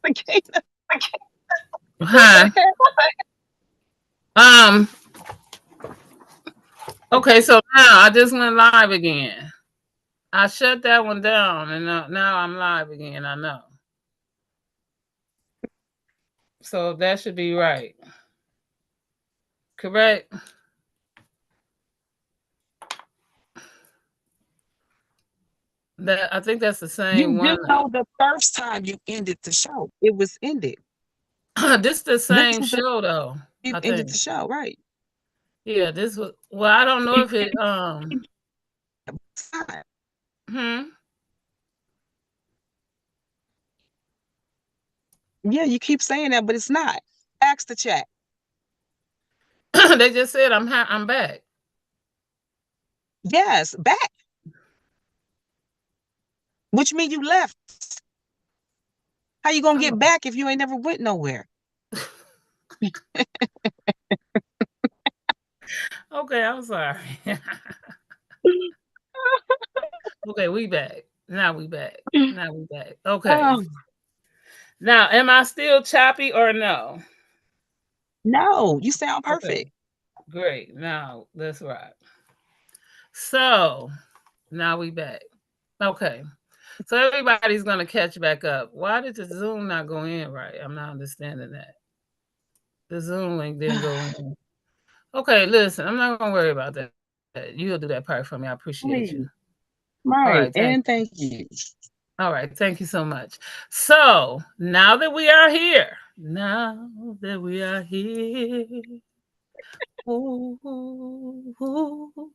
Sakina. Huh? Okay, so now I just went live again. I shut that one down, and now I'm live again. I know. So that should be right. Correct? That I think that's the You same do one. know the first time you ended the show, it was ended. This the This same was the show though. you I ended think. the show, right? Yeah, this was. Well, I don't know if it. Hmm. Yeah, you keep saying that, but it's not. Ask the chat. They just said I'm back. Yes, back. Which mean you left. How you gonna get Oh. back if you ain't never went nowhere? Okay, I'm sorry. Okay, we back. Now we back. Now we back. Okay. Oh, Now, am I still choppy or no? no, you sound Okay, perfect. great. Now let's rock. So now we back. Okay. So everybody's gonna catch back up. Why did the Zoom not go in right? I'm not understanding that. The Zoom link didn't go in. Okay, listen, I'm not gonna worry about that. You'll do that part for me. I appreciate you. Please. All right, Right, thank and thank you. All right, thank you so much. So now that we are here, now that we are here, ooh, ooh, ooh.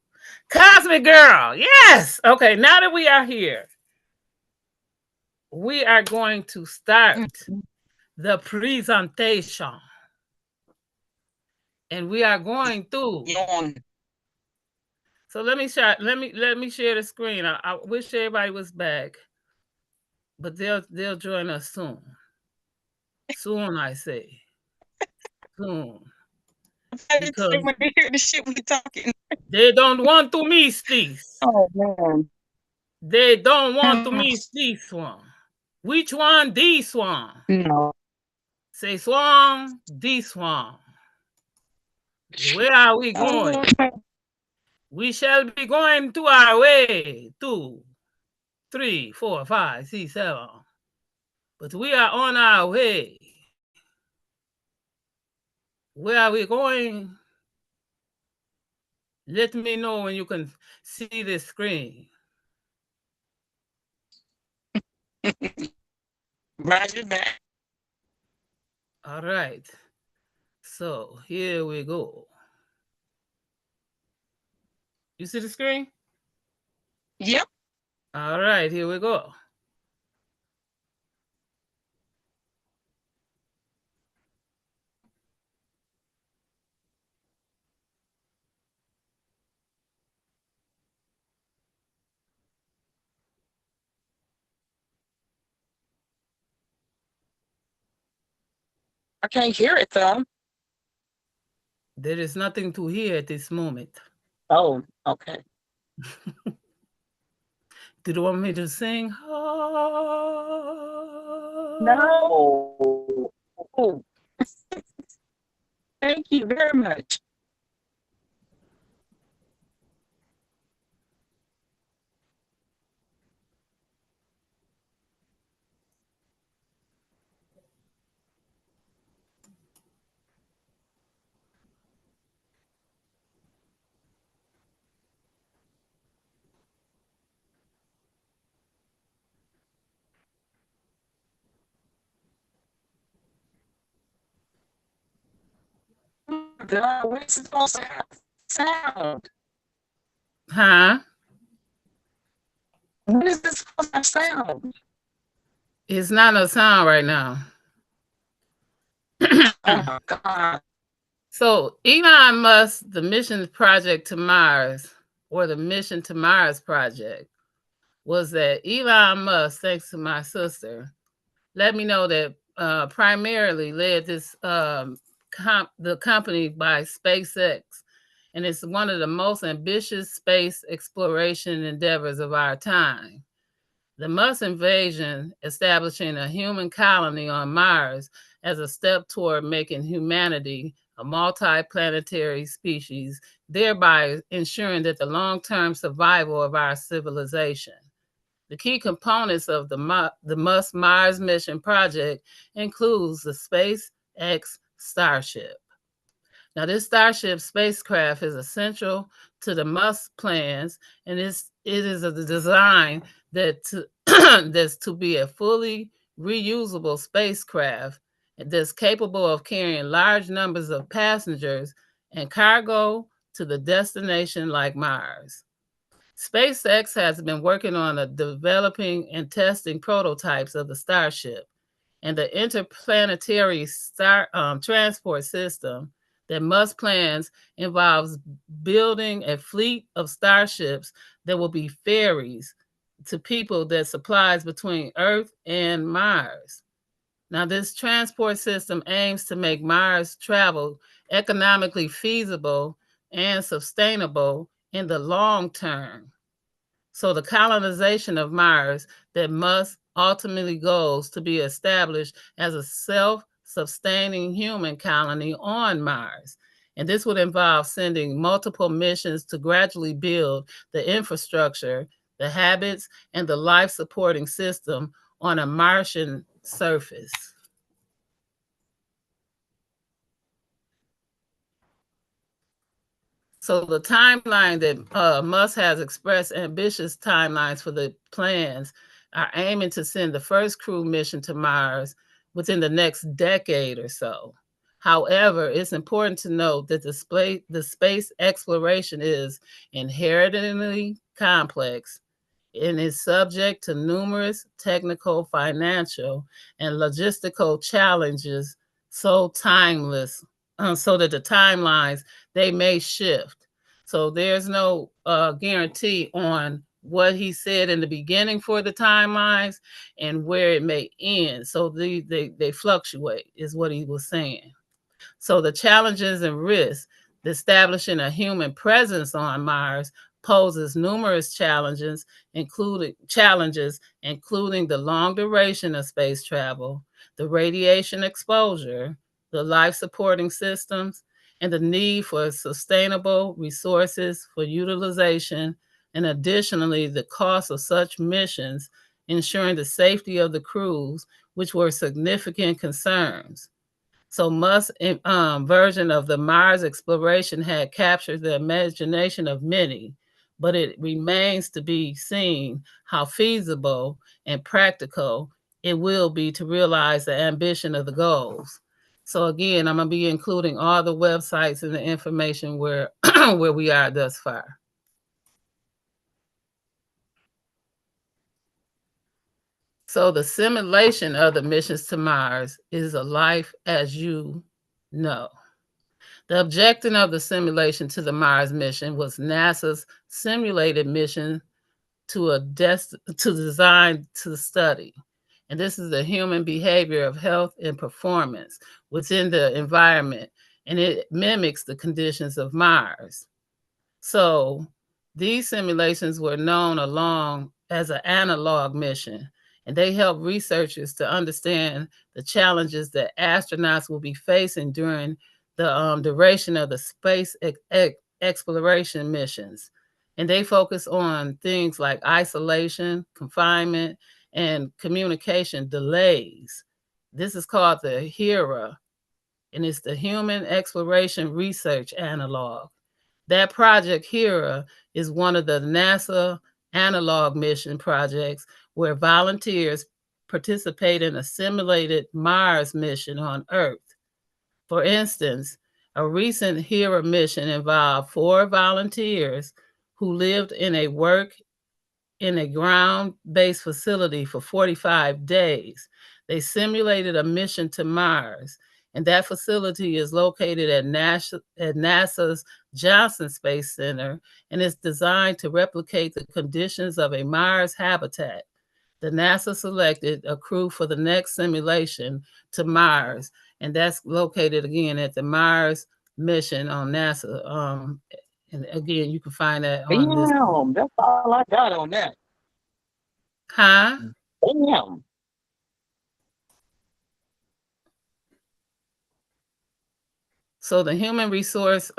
Cosmic Girl, yes. Okay, now that we are here, we are going to start Mm, the presentation, and we are going through. yawn. So let me share. Let me share the screen. I wish everybody was back, but they'll join us soon. Soon, I say soon, I didn't because say when they hear the shit we talking. they don't want to miss this. Oh man. They don't want to Mm, miss this one. Which one? This one. no. Say swan, this one. Where are we going? Oh, We shall be going to our way. 2, 3, 4, 5, 6, 7. But we are on our way. Where are we going? Let me know when you can see the screen. Roger that. All right. So here we go. You see the screen? Yep. All right, here we go. I can't hear it though. There is nothing to hear at this moment. Oh, okay. Do you want me to sing? No. Oh, thank you very much. Oh my God, what is it supposed to have sound? Huh? When is this supposed to have sound? It's not a sound right now. Oh my God. So Elon Musk, the mission project to Mars, or the mission to Mars project, was that Elon Musk, thanks to my sister, let me know that primarily led this the company by SpaceX, and it's one of the most ambitious space exploration endeavors of our time. The Musk invasion, establishing a human colony on Mars as a step toward making humanity a multi-planetary species, thereby ensuring that the long-term survival of our civilization. The key components of the Musk Mars mission project includes the SpaceX Starship. Now, this Starship spacecraft is essential to the Musk plans, and it is a design that's to be a fully reusable spacecraft that's capable of carrying large numbers of passengers and cargo to the destination like Mars. SpaceX has been working on developing and testing prototypes of the Starship, and the interplanetary transport system that Musk plans involves building a fleet of starships that will be ferries to people that supplies between Earth and Mars. Now, this transport system aims to make Mars travel economically feasible and sustainable in the long term. So the colonization of Mars that Musk ultimately goes to be established as a self-sustaining human colony on Mars. And this would involve sending multiple missions to gradually build the infrastructure, the habits, and the life-supporting system on a Martian surface. So the timeline that Musk has expressed ambitious timelines for the plans are aiming to send the first crew mission to Mars within the next decade or so. However, it's important to note that the space exploration is inherently complex and is subject to numerous technical, financial, and logistical challenges so timeless, so that the timelines they may shift. So there's no guarantee on what he said in the beginning for the timelines and where it may end. So they fluctuate, is what he was saying. So the challenges and risks establishing a human presence on Mars poses numerous including the long duration of space travel, the radiation exposure, the life supporting systems, and the need for sustainable resources for utilization, and additionally the cost of such missions, ensuring the safety of the crews, which were significant concerns. So Musk's version of the Mars exploration had captured the imagination of many, but it remains to be seen how feasible and practical it will be to realize the ambition of the goals. So again, I'm going to be including all the websites and the information where where we are thus far. So the simulation of the missions to Mars is a life as you know. The objective of the simulation to the Mars mission was NASA's simulated mission to design to study. And this is the human behavior of health and performance within the environment, and it mimics the conditions of Mars. So these simulations were known along as an analog mission, and they help researchers to understand the challenges that astronauts will be facing during the duration of the space exploration missions. And they focus on things like isolation, confinement, and communication delays. This is called the HERA, and it's the Human Exploration Research Analog. That project, HERA, is one of the NASA analog mission projects where volunteers participate in a simulated Mars mission on Earth. For instance, a recent HERA mission involved 4 volunteers who lived in a ground-based facility for 45 days. They simulated a mission to Mars, and that facility is located at NASA's Johnson Space Center, and is designed to replicate the conditions of a Mars habitat. The NASA selected a crew for the next simulation to Mars, and that's located again at the Mars mission on NASA. And again, you can find that on this. Damn, that's all I got on that. Huh? Damn. So the human resource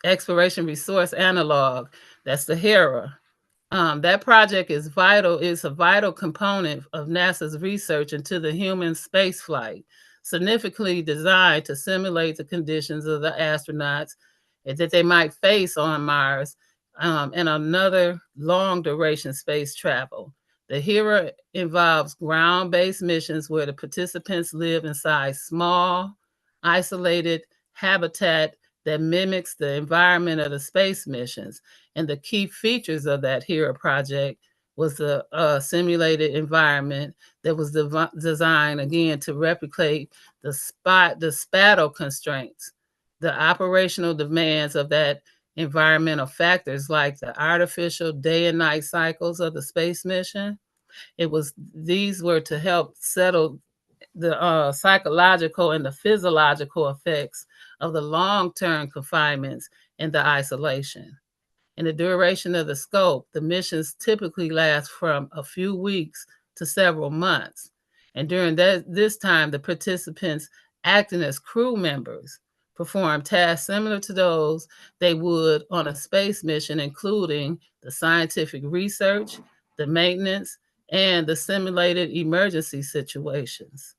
exploration resource analog, that's the HERA. That project is vital, is a vital component of NASA's research into the human spaceflight, significantly designed to simulate the conditions of the astronauts that they might face on Mars and another long duration space travel. The HERA involves ground based missions where the participants live inside small, isolated habitat that mimics the environment of the space missions. And the key features of that HERA project was the simulated environment that was designed again to replicate the spatial constraints, the operational demands of that environmental factors like the artificial day and night cycles of the space mission. These were to help settle the psychological and the physiological effects of the long-term confinements and the isolation. In the duration of the scope, the missions typically last from a few weeks to several months. And during this time, the participants acting as crew members perform tasks similar to those they would on a space mission, including the scientific research, the maintenance, and the simulated emergency situations.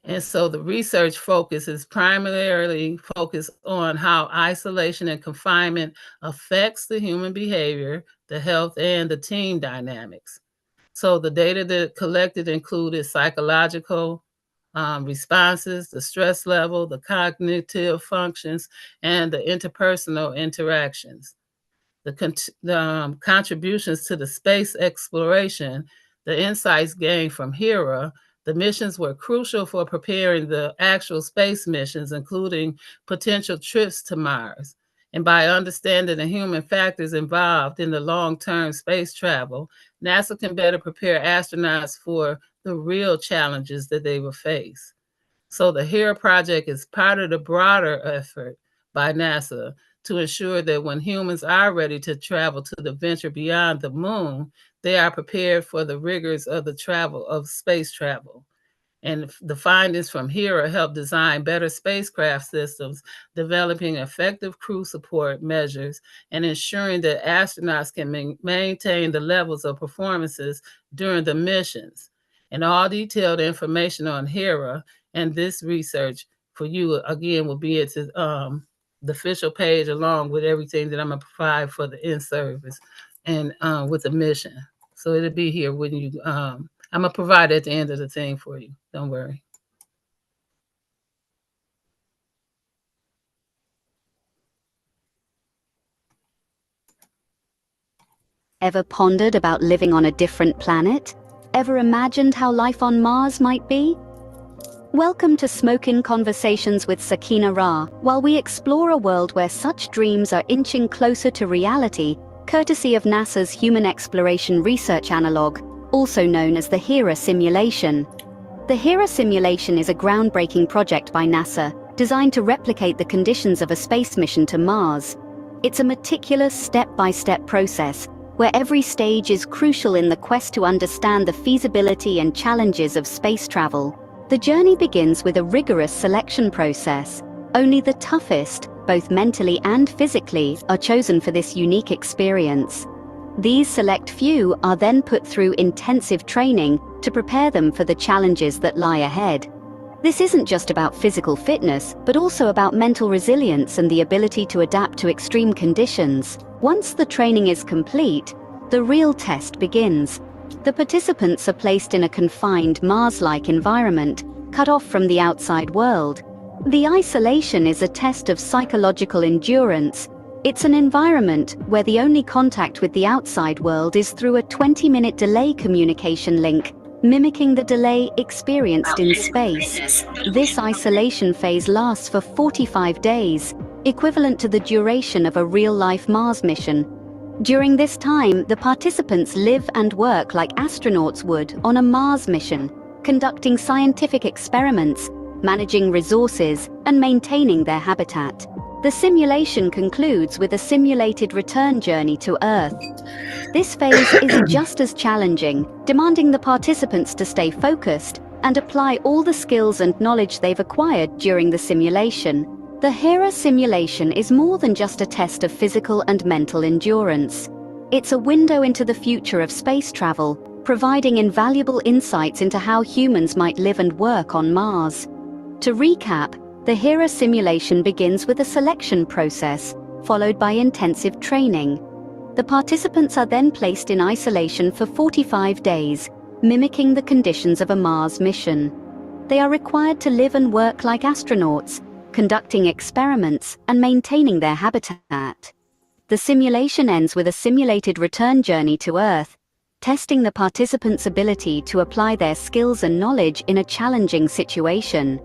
And so the research focus is primarily focused on how isolation and confinement affects the human behavior, the health, and the team dynamics. So the data that collected included psychological responses, the stress level, the cognitive functions, and the interpersonal interactions. The contributions to the space exploration, the insights gained from HERA, the missions were crucial for preparing the actual space missions, including potential trips to Mars. And by understanding the human factors involved in the long-term space travel, NASA can better prepare astronauts for the real challenges that they will face. So the HERA project is part of the broader effort by NASA to ensure that when humans are ready to travel to the venture beyond the moon, they are prepared for the rigors of the travel of space travel. And the findings from HERA help design better spacecraft systems, developing effective crew support measures, and ensuring that astronauts can maintain the levels of performances during the missions. And all detailed information on HERA and this research for you, again, will be at the official page along with everything that I'm going to provide for the in-service and with the mission. So it'll be here when you I'm going to provide it at the end of the thing for you. Don't worry. Ever pondered about living on a different planet? Ever imagined how life on Mars might be? Welcome to Smokin' Conversations with Sakina-Ra, while we explore a world where such dreams are inching closer to reality, courtesy of NASA's Human Exploration Research Analog, also known as the HERA simulation. The HERA simulation is a groundbreaking project by NASA, designed to replicate the conditions of a space mission to Mars. It's a meticulous step-by-step process, where every stage is crucial in the quest to understand the feasibility and challenges of space travel. The journey begins with a rigorous selection process. Only the toughest, both mentally and physically, are chosen for this unique experience. These select few are then put through intensive training to prepare them for the challenges that lie ahead. This isn't just about physical fitness, but also about mental resilience and the ability to adapt to extreme conditions. Once the training is complete, the real test begins. The participants are placed in a confined Mars-like environment, cut off from the outside world. The isolation is a test of psychological endurance. It's an environment where the only contact with the outside world is through a 20-minute delay communication link, mimicking the delay experienced in space. This isolation phase lasts for 45 days, equivalent to the duration of a real-life Mars mission. During this time, the participants live and work like astronauts would on a Mars mission, conducting scientific experiments, managing resources, and maintaining their habitat. The simulation concludes with a simulated return journey to Earth. This phase is just as challenging, demanding the participants to stay focused and apply all the skills and knowledge they've acquired during the simulation. The HERA simulation is more than just a test of physical and mental endurance. It's a window into the future of space travel, providing invaluable insights into how humans might live and work on Mars. To recap, the HERA simulation begins with a selection process, followed by intensive training. The participants are then placed in isolation for 45 days, mimicking the conditions of a Mars mission. They are required to live and work like astronauts, conducting experiments and maintaining their habitat. The simulation ends with a simulated return journey to Earth, testing the participants' ability to apply their skills and knowledge in a challenging situation.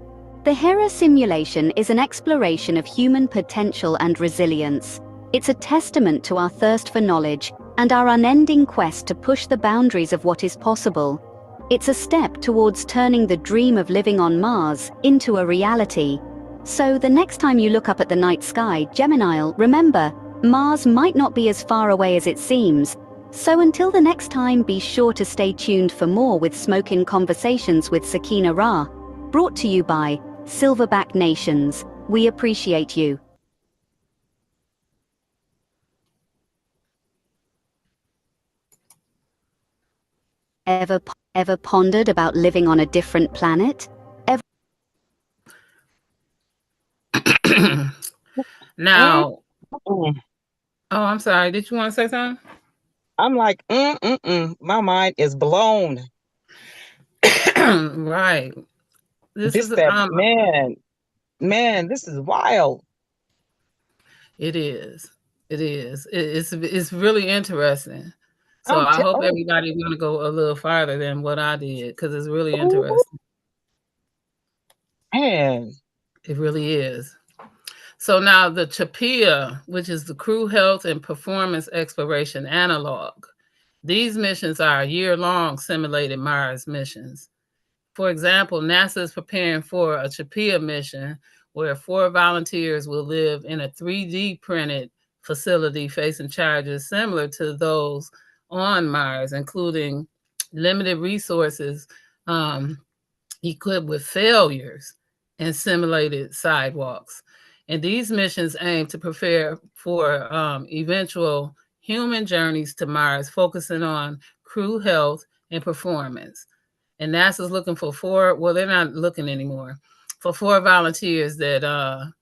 The HERA simulation is an exploration of human potential and resilience. It's a testament to our thirst for knowledge and our unending quest to push the boundaries of what is possible. It's a step towards turning the dream of living on Mars into a reality. So the next time you look up at the night sky, Gemini, remember, Mars might not be as far away as it seems. So until the next time, be sure to stay tuned for more with Smokin' Conversations with Sakina-Ra, brought to you by Silverback Nations. We appreciate you. Ever pondered about living on a different planet? Now, Mm. oh, I'm sorry. Did you want to say something? I'm like, my mind is blown. Right. This is Man, this is wild. It is. It is. It's really interesting. So I hope everybody want to go a little farther than what I did, because it's really interesting. Man. It really is. So now the CHAPEA, which is the Crew Health and Performance Exploration Analog. These missions are year-long simulated Mars missions. For example, NASA is preparing for a CHAPEA mission where 4 volunteers will live in a 3D printed facility facing challenges similar to those on Mars, including limited resources, equipped with failures and simulated sidewalks. And these missions aim to prepare for eventual human journeys to Mars, focusing on crew health and performance. And NASA's looking for 4, well, they're not looking anymore, for 4 volunteers that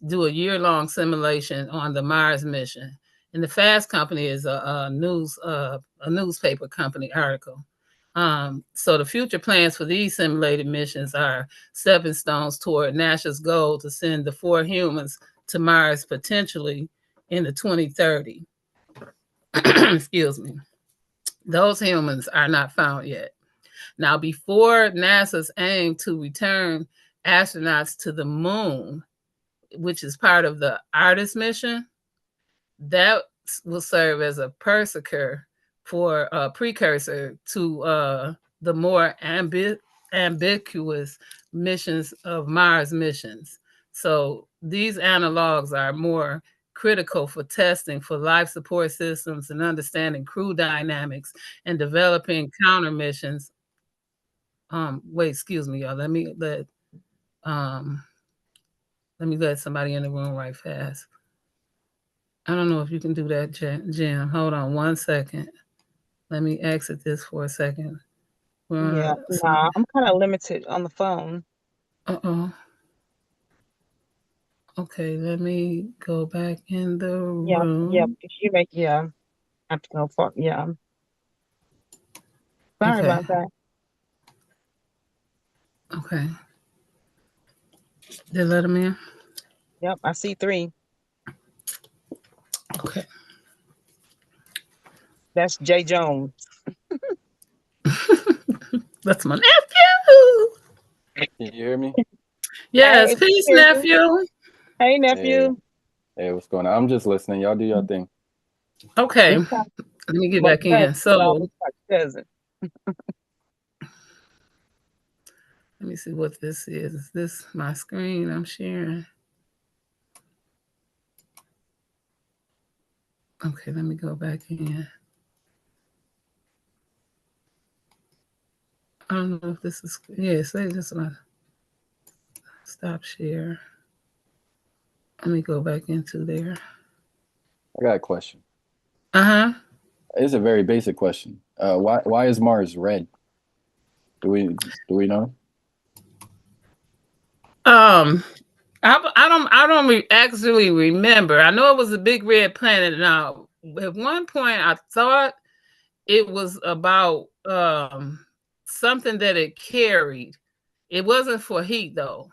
do a year-long simulation on the Mars mission. And the Fast Company is a newspaper company article. So the future plans for these simulated missions are stepping stones toward NASA's goal to send the 4 humans to Mars potentially in the 2030. Excuse me. Those humans are not found yet. Now, before NASA's aim to return astronauts to the moon, which is part of the Artemis mission, that will serve as a precursor to the more ambiguous missions of Mars missions. So these analogs are more critical for testing for life support systems and understanding crew dynamics and developing counter missions. Wait, excuse me, y'all. Let me let somebody in the room right fast. I don't know if you can do that, Jim. Hold on 1 second. Let me exit this for a second. Yeah, nah, I'm kind of limited on the phone. Okay, let me go back in the room. Yeah, I have to go for, yeah. Sorry about that. Okay. Did let him in? Yep, I see 3. Okay. That's Jay Jones. That's my nephew. Can you hear me? Yes, peace, nephew. Hey, nephew. Hey, what's going on? I'm just listening. Y'all do your thing. Okay. Let me get back in. So let me see what this is. Is this my screen I'm sharing? Okay, let me go back in. I don't know if this is, yeah, say this one. Stop share. Let me go back into there. I got a question. Uh-huh. It's a very basic question. Why is Mars red? Do we know? Um, I don't actually remember. I know it was a big red planet. Now, at one point, I thought it was about something that it carried. It wasn't for heat though,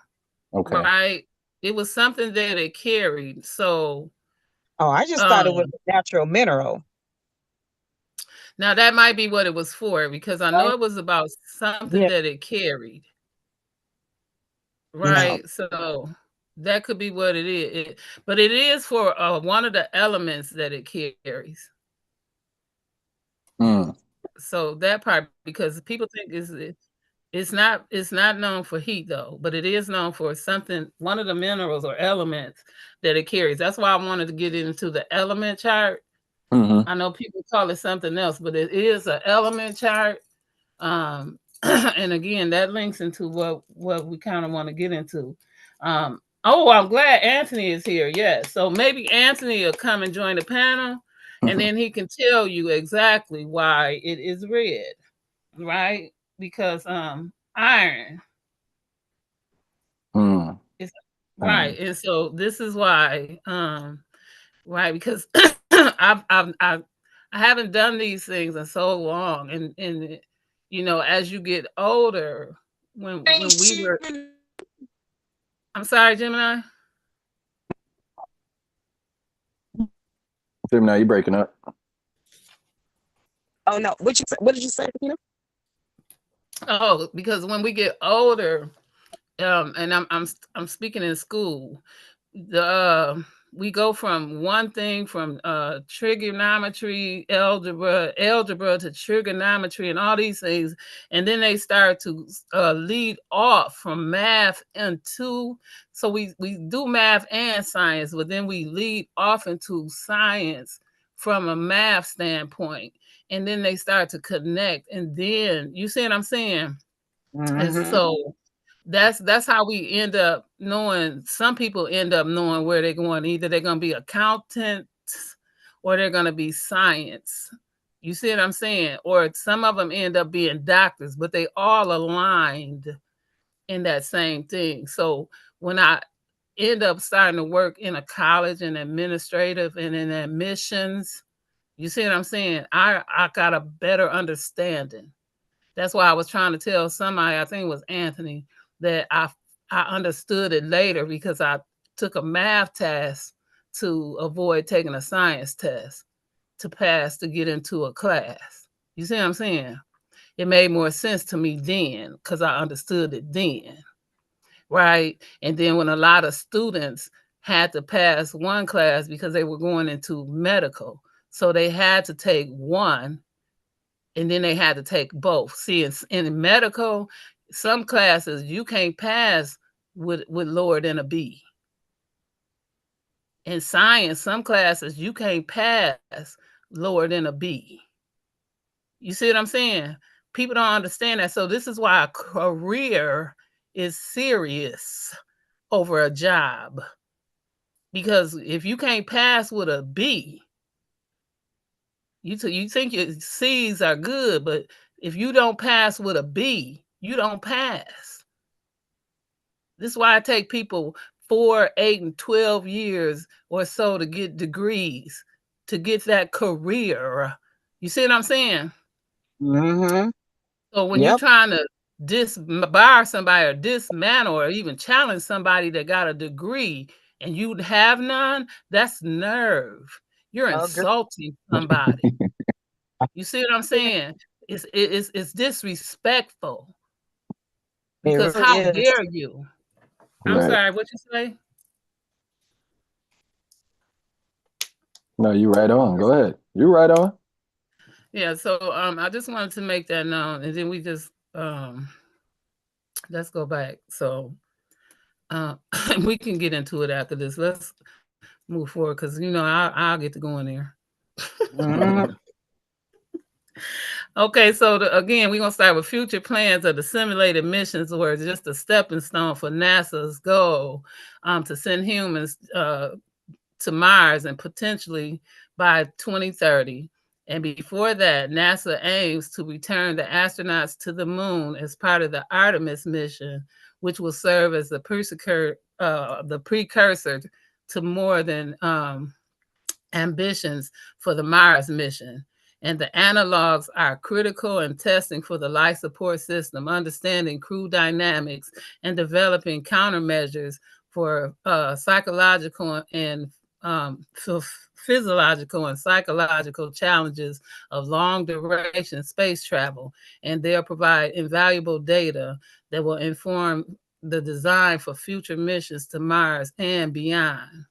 Okay. right? It was something that it carried. So Oh, I just thought it was um a natural mineral. now that might be what it was for because I know Right? it was about something Yeah. that it carried, No. right? So that could be what it is. But it is for one of the elements that it carries. Mm, So that part, because people think it's not known for heat though, but it is known for something, one of the minerals or elements that it carries. That's why I wanted to get into the element chart. hmm I know people call it something else, but it is an element chart. And again, that links into what we kind of want to get into. Oh, I'm glad Anthony is here. Yes, so maybe Anthony will come and join the panel, and then he can tell you exactly why it is red, right? Because iron mm, is right, iron. and so this is why right, because I haven't done these things in so long, and as you get older, when we were, I'm sorry, Gemini. Gemini, you breaking up? Oh no. What did you say, Oh, because when we get older, and I'm speaking in school, the we go from one thing from trigonometry, algebra to trigonometry and all these things, and then they start to lead off from math into, so we do math and science, but then we lead off into science from a math standpoint, and then they start to connect, and then you see what I'm saying. And Mm-hmm. so that's how we end up knowing. Some people end up knowing where they're going. Either they're going to be accountants or they're going to be science. You see what I'm saying? Or some of them end up being doctors, but they all aligned in that same thing. So when I end up starting to work in a college and administrative and in admissions, you see what I'm saying? I got a better understanding. That's why I was trying to tell somebody, I think it was Anthony, that I understood it later because I took a math test to avoid taking a science test to pass to get into a class. You see what I'm saying? It made more sense to me then because I understood it then, right? And then when a lot of students had to pass one class because they were going into medical, so they had to take one and then they had to take both. See, in medical, some classes you can't pass with lower than a B. In science, some classes you can't pass lower than a B. You see what I'm saying? People don't understand that. So this is why a career is serious over a job. Because if you can't pass with a B, you think your C's are good, but if you don't pass with a B, you don't pass. This is why I take people 4, 8, and 12 years or so to get degrees, to get that career. You see what I'm saying? Mm-hmm. So when you're Yep. trying to disbar somebody or dismantle or even challenge somebody that got a degree and you have none, that's nerve. You're Oh, good. insulting somebody. You see what I'm saying? It's disrespectful It because really how is. dare you? I'm Right. sorry, what you say? No, you right on. Go ahead. You right on. Yeah, so I just wanted to make that known, and then we just let's go back. So we can get into it after this. Let's move forward because I'll get to go in there. Okay, so again, we're going to start with future plans of the simulated missions were just a stepping stone for NASA's goal to send humans to Mars and potentially by 2030. And before that, NASA aims to return the astronauts to the moon as part of the Artemis mission, which will serve as the precursor to more than ambitions for the Mars mission. And the analogs are critical in testing for the life support system, understanding crew dynamics, and developing countermeasures for psychological and physiological and psychological challenges of long duration space travel. And they'll provide invaluable data that will inform the design for future missions to Mars and beyond.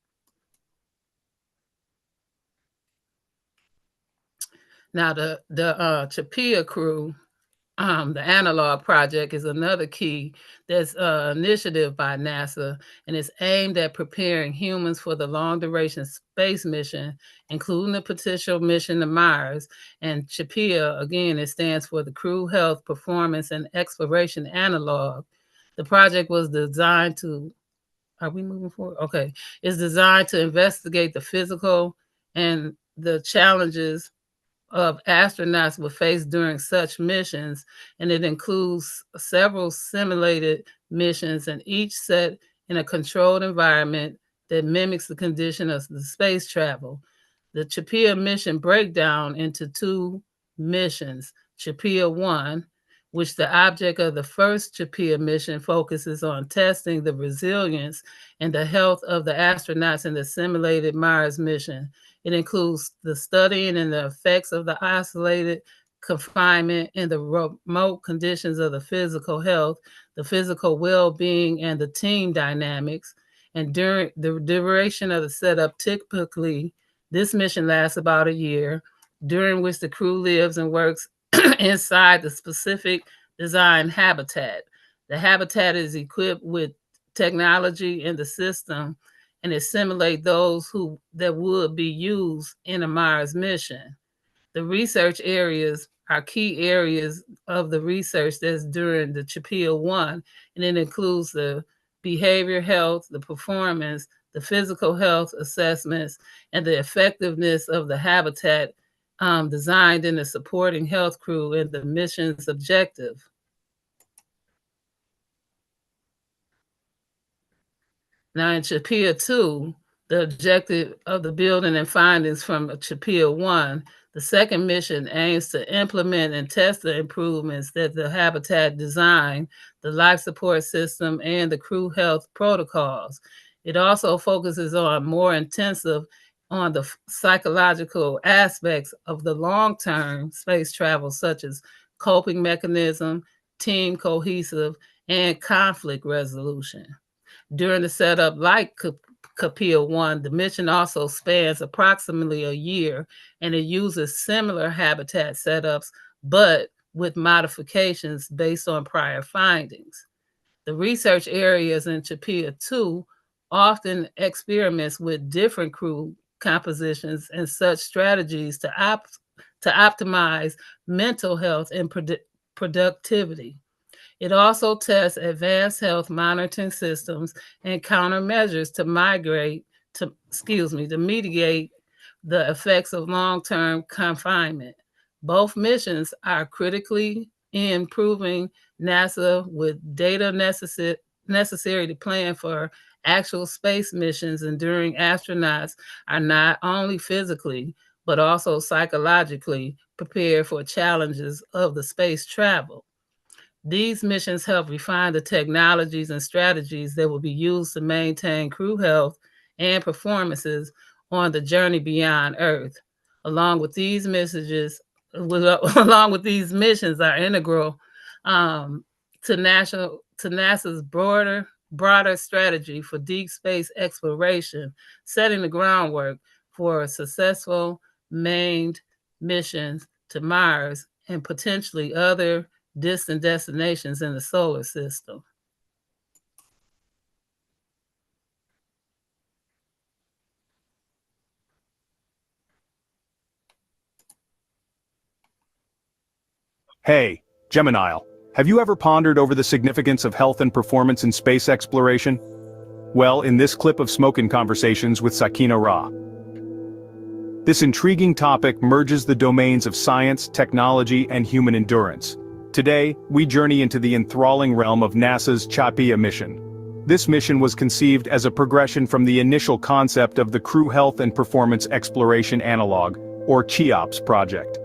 Now, the CHAPEA crew, the analog project, is another key that's initiative by NASA, and it's aimed at preparing humans for the long duration space mission, including the potential mission to Mars. And CHAPEA, again, it stands for the Crew Health Performance and Exploration Analog. The project was designed to, are we moving forward? Okay. It's designed to investigate the physical and the challenges of astronauts will face during such missions, and it includes several simulated missions, and each set in a controlled environment that mimics the condition of the space travel. The CHAPEA mission breakdown into two missions, CHAPEA 1, which the object of the first CHAPEA mission focuses on testing the resilience and the health of the astronauts in the simulated Mars mission. It includes the studying and the effects of the isolated confinement and the remote conditions of the physical health, the physical well-being, and the team dynamics. And during the duration of the setup, typically, this mission lasts about a year, during which the crew lives and works inside the specific design habitat. The habitat is equipped with technology in the system, and it simulate those that would be used in a Mars mission. The research areas are key areas of the research that's during the CHAPEA 1, and it includes the behavior health, the performance, the physical health assessments, and the effectiveness of the habitat designed in the supporting health crew and the mission's objective. Now in CHAPEA 2, the objective of the building and findings from CHAPEA 1, the second mission aims to implement and test the improvements that the habitat design, the life support system, and the crew health protocols. It also focuses on more intensive on the psychological aspects of the long-term space travel, such as coping mechanism, team cohesive, and conflict resolution. During the setup, like CHAPEA 1, the mission also spans approximately a year, and it uses similar habitat setups, but with modifications based on prior findings. The research areas in CHAPEA 2 often experiments with different crew compositions and such strategies to optimize mental health and productivity. It also tests advanced health monitoring systems and countermeasures to mitigate the effects of long-term confinement. Both missions are critically improving NASA with data necessary to plan for actual space missions, enduring astronauts are not only physically, but also psychologically prepared for challenges of the space travel. These missions help refine the technologies and strategies that will be used to maintain crew health and performances on the journey beyond Earth. Along with these missions are integral to NASA's broader strategy for deep space exploration, setting the groundwork for successful manned missions to Mars and potentially other distant destinations in the solar system. Hey, Gemini, have you ever pondered over the significance of health and performance in space exploration? Well, in this clip of Smokin' Conversations with Sakina-Ra, this intriguing topic merges the domains of science, technology, and human endurance. Today, we journey into the enthralling realm of NASA's CHAPEA mission. This mission was conceived as a progression from the initial concept of the Crew Health and Performance Exploration Analog, or CHEOPS project.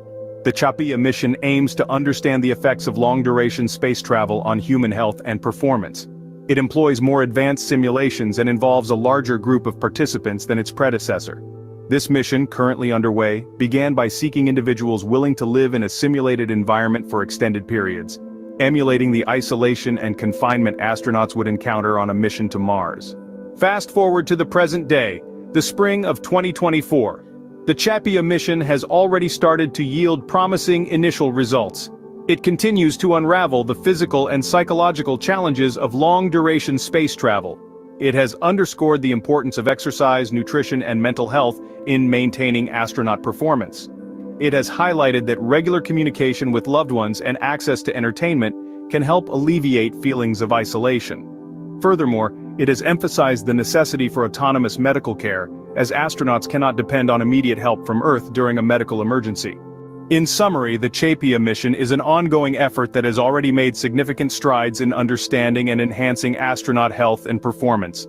The CHAPEA mission aims to understand the effects of long-duration space travel on human health and performance. It employs more advanced simulations and involves a larger group of participants than its predecessor. This mission, currently underway, began by seeking individuals willing to live in a simulated environment for extended periods, emulating the isolation and confinement astronauts would encounter on a mission to Mars. Fast forward to the present day, the spring of 2024. The CHAPEA mission has already started to yield promising initial results. It continues to unravel the physical and psychological challenges of long-duration space travel. It has underscored the importance of exercise, nutrition, and mental health in maintaining astronaut performance. It has highlighted that regular communication with loved ones and access to entertainment can help alleviate feelings of isolation. Furthermore, it has emphasized the necessity for autonomous medical care, as astronauts cannot depend on immediate help from Earth during a medical emergency. In summary, the CHAPEA mission is an ongoing effort that has already made significant strides in understanding and enhancing astronaut health and performance.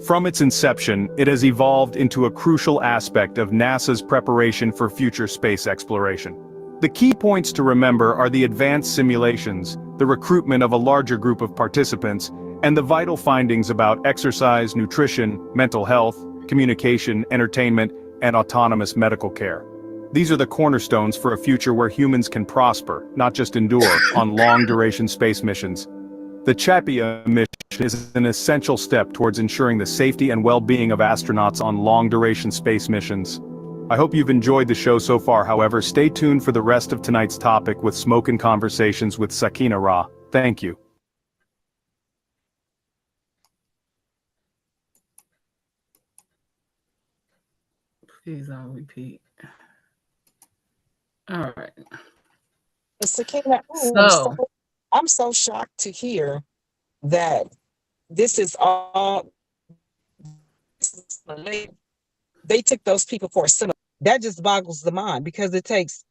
From its inception, it has evolved into a crucial aspect of NASA's preparation for future space exploration. The key points to remember are the advanced simulations, the recruitment of a larger group of participants, and the vital findings about exercise, nutrition, mental health, communication, entertainment, and autonomous medical care. These are the cornerstones for a future where humans can prosper, not just endure, on long-duration space missions. The CHAPEA mission is an essential step towards ensuring the safety and well-being of astronauts on long-duration space missions. I hope you've enjoyed the show so far. However, stay tuned for the rest of tonight's topic with Smokin' Conversations with Sakina-Ra. Thank you. Please don't repeat. All right. Sakina, So, I'm so shocked to hear that this is all they took those people for a cinema. That just boggles the mind because it takes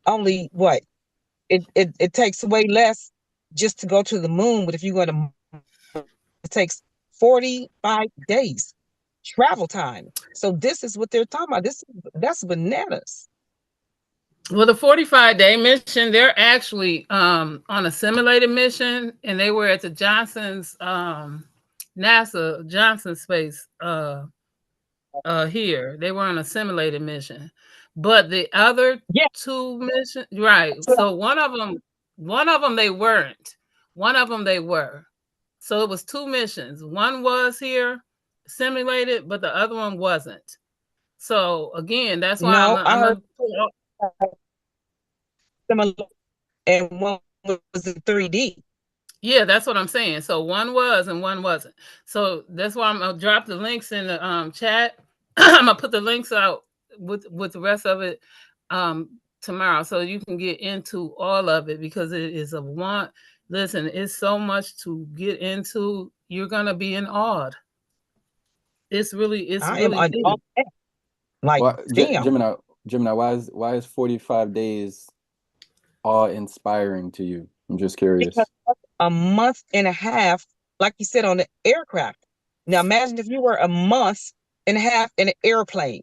only what? It takes way less just to go to the moon, but if you go to it takes 45 days travel time. So this is what they're talking about. That's bananas. well, the 45-day mission, they're actually on a simulated mission, and they were at the Johnson's NASA Johnson Space here. They were on a simulated mission. But the other two missions, right? So one of them they weren't. One of them they were. So it was two missions. One was here simulated, but the other one wasn't. So again, that's why I'm heard and one was in 3D. Yeah, that's what I'm saying. So one was and one wasn't. So that's why I'm gonna drop the links in the chat. I'm gonna put the links out with the rest of it tomorrow, so you can get into all of it, because it is a want. Listen, it's so much to get into. You're gonna be in awe. It's really deep. Like, well, damn. Gemini, why is 45 days awe-inspiring to you? I'm just curious. Because a month and a half, like you said, on the aircraft. Now imagine if you were a month and a half in an airplane.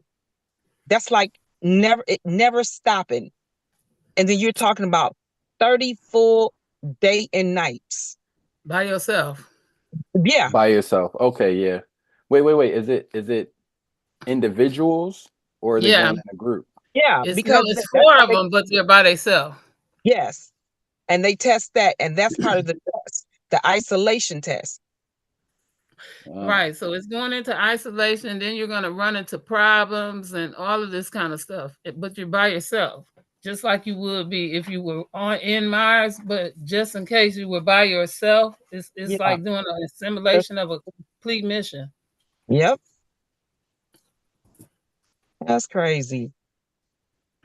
That's like never stopping. And then you're talking about 30 full day and nights. By yourself. Yeah. By yourself. Okay, yeah. Wait. Is it individuals or are they going in a group? Yeah, because it's 4 of them, but they're by themselves. Yes. And they test that, and that's part of the test, the isolation test. Right. So it's going into isolation, and then you're going to run into problems and all of this kind of stuff. But you're by yourself, just like you would be if you were in Mars. But just in case you were by yourself, it's like doing a simulation of a complete mission. Yep. That's crazy.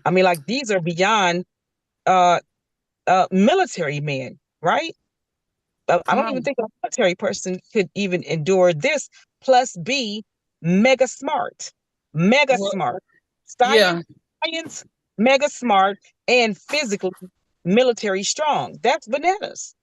I mean, like, these are beyond military men, right? I don't even think a military person could even endure this. Plus, be mega smart, mega Well, smart, yeah, science, mega smart, and physically military strong. That's bananas.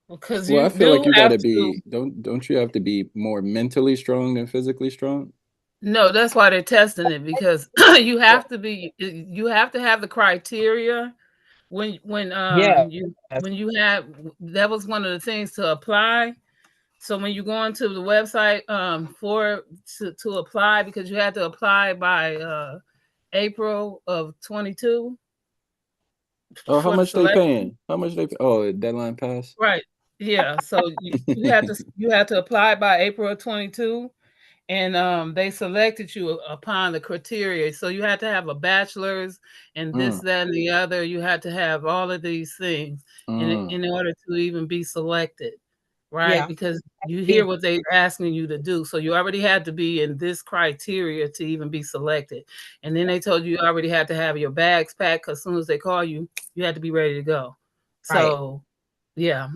because Well, I you feel like do you got have to to. be don't you have to be more mentally strong than physically strong? No, that's why they're testing it, because you have to be. You have to have the criteria Yeah. when you have. That was one of the things to apply. So when you go into the website to apply, because you had to apply by April of 22 Oh, how for the much they selection. paying? How much they? Oh, deadline pass. Right. Yeah. So you had to apply by April of 22, and they selected you upon the criteria. So you had to have a bachelor's and this, Mm, that, and the other. You had to have all of these things mm, in order to even be selected, right? Yeah. Because you hear Be what they're asking you to do. So you already had to be in this criteria to even be selected. And then they told you already had to have your bags packed, because as soon as they call you, you had to be ready to go. right. So yeah.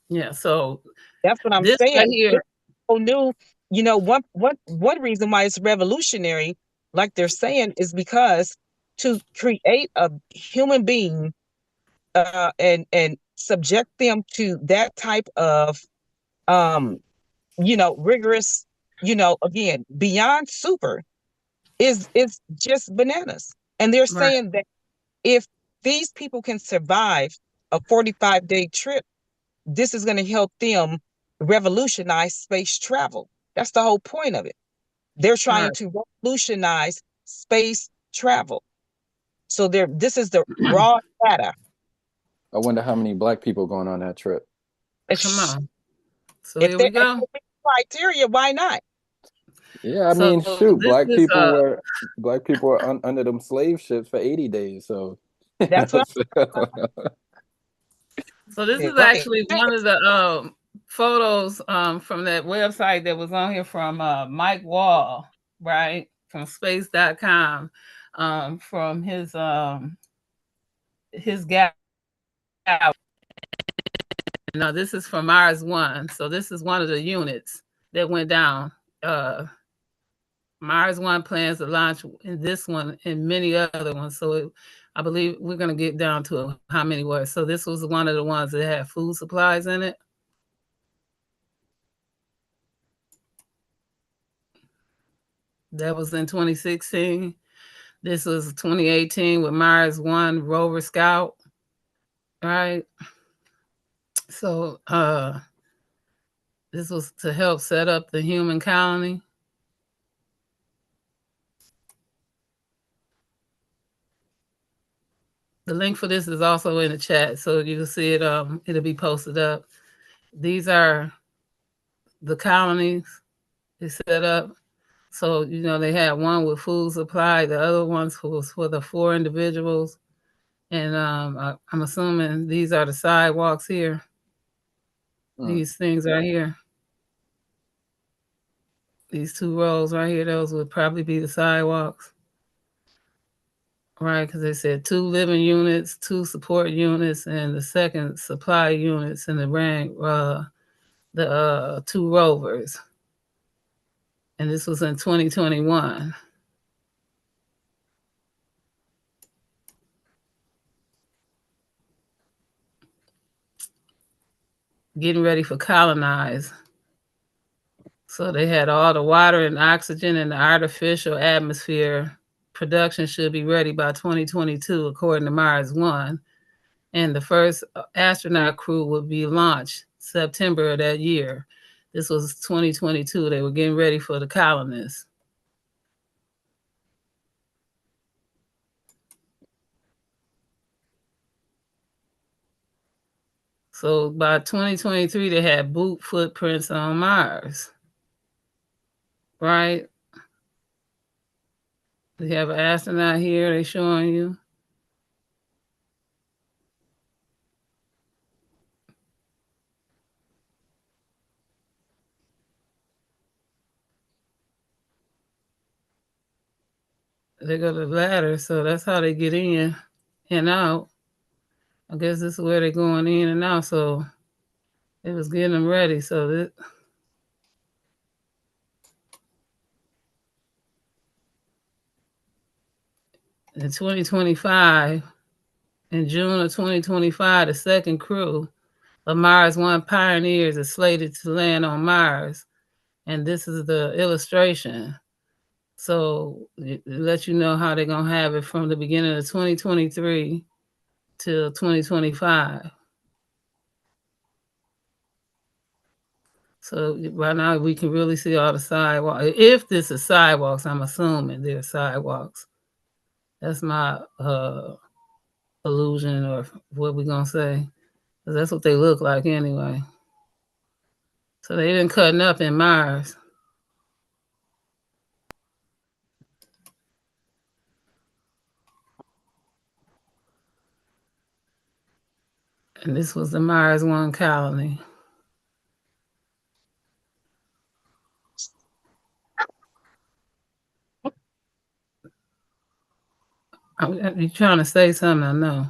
Yeah. So That's what I'm this right saying. here. It's so new. One reason why it's revolutionary, like they're saying, is because to create a human being and subject them to that type of um rigorous, again, beyond super is just bananas. And they're Right. saying that if these people can survive a 45-day trip, this is going to help them revolutionize space travel. That's the whole point of it. They're trying Right. to revolutionize space travel. So this is the raw data. I wonder how many black people going on that trip. Come on. So If here they we go. criteria, why not? Yeah, I So mean, shoot, this is black people were under them slave ships for 80 days. So, That's what so this I'm is right. actually one of the photos from that website that was on here from Mike Wall, right? From space.com, from his gallery. Now this is from Mars One. So this is one of the units that went down. Mars One plans to launch in this one and many other ones. So I believe we're going to get down to how many were. So this was one of the ones that had food supplies in it. That was in 2016. This was 2018 with Mars One rover scout. Right. So this was to help set up the human colony. The link for this is also in the chat, so you'll see it. It'll be posted up. These are the colonies they set up. So they had one with food supply. The other ones was for the 4 individuals, and I'm assuming these are the sidewalks here. These things right here. These 2 rows right here. Those would probably be the sidewalks. Right, because they said 2 living units, 2 support units, and the second supply units in the rank, the 2 rovers. And this was in 2021. Getting ready for colonize. So they had all the water and oxygen in the artificial atmosphere. Production should be ready by 2022, according to Mars One. And the first astronaut crew would be launched September of that year. This was 2022. They were getting ready for the colonists. So by 2023, they had boot footprints on Mars, right? They have an astronaut here they're showing you. They go to the ladder, so that's how they get in and out. I guess this is where they're going in and out. So it was getting them ready. So that. In 2025, in June of 2025, the second crew of Mars 1 Pioneers is slated to land on Mars. And this is the illustration. So it lets you know how they're going to have it from the beginning of 2023 till 2025. So right now we can really see all the sidewalks. If this is sidewalks, I'm assuming they're sidewalks. That's my illusion, or what we're going to say. Because that's what they look like anyway. So they've been cutting up in Mars. And this was the Mars 1 colony. You're trying to say something, I know.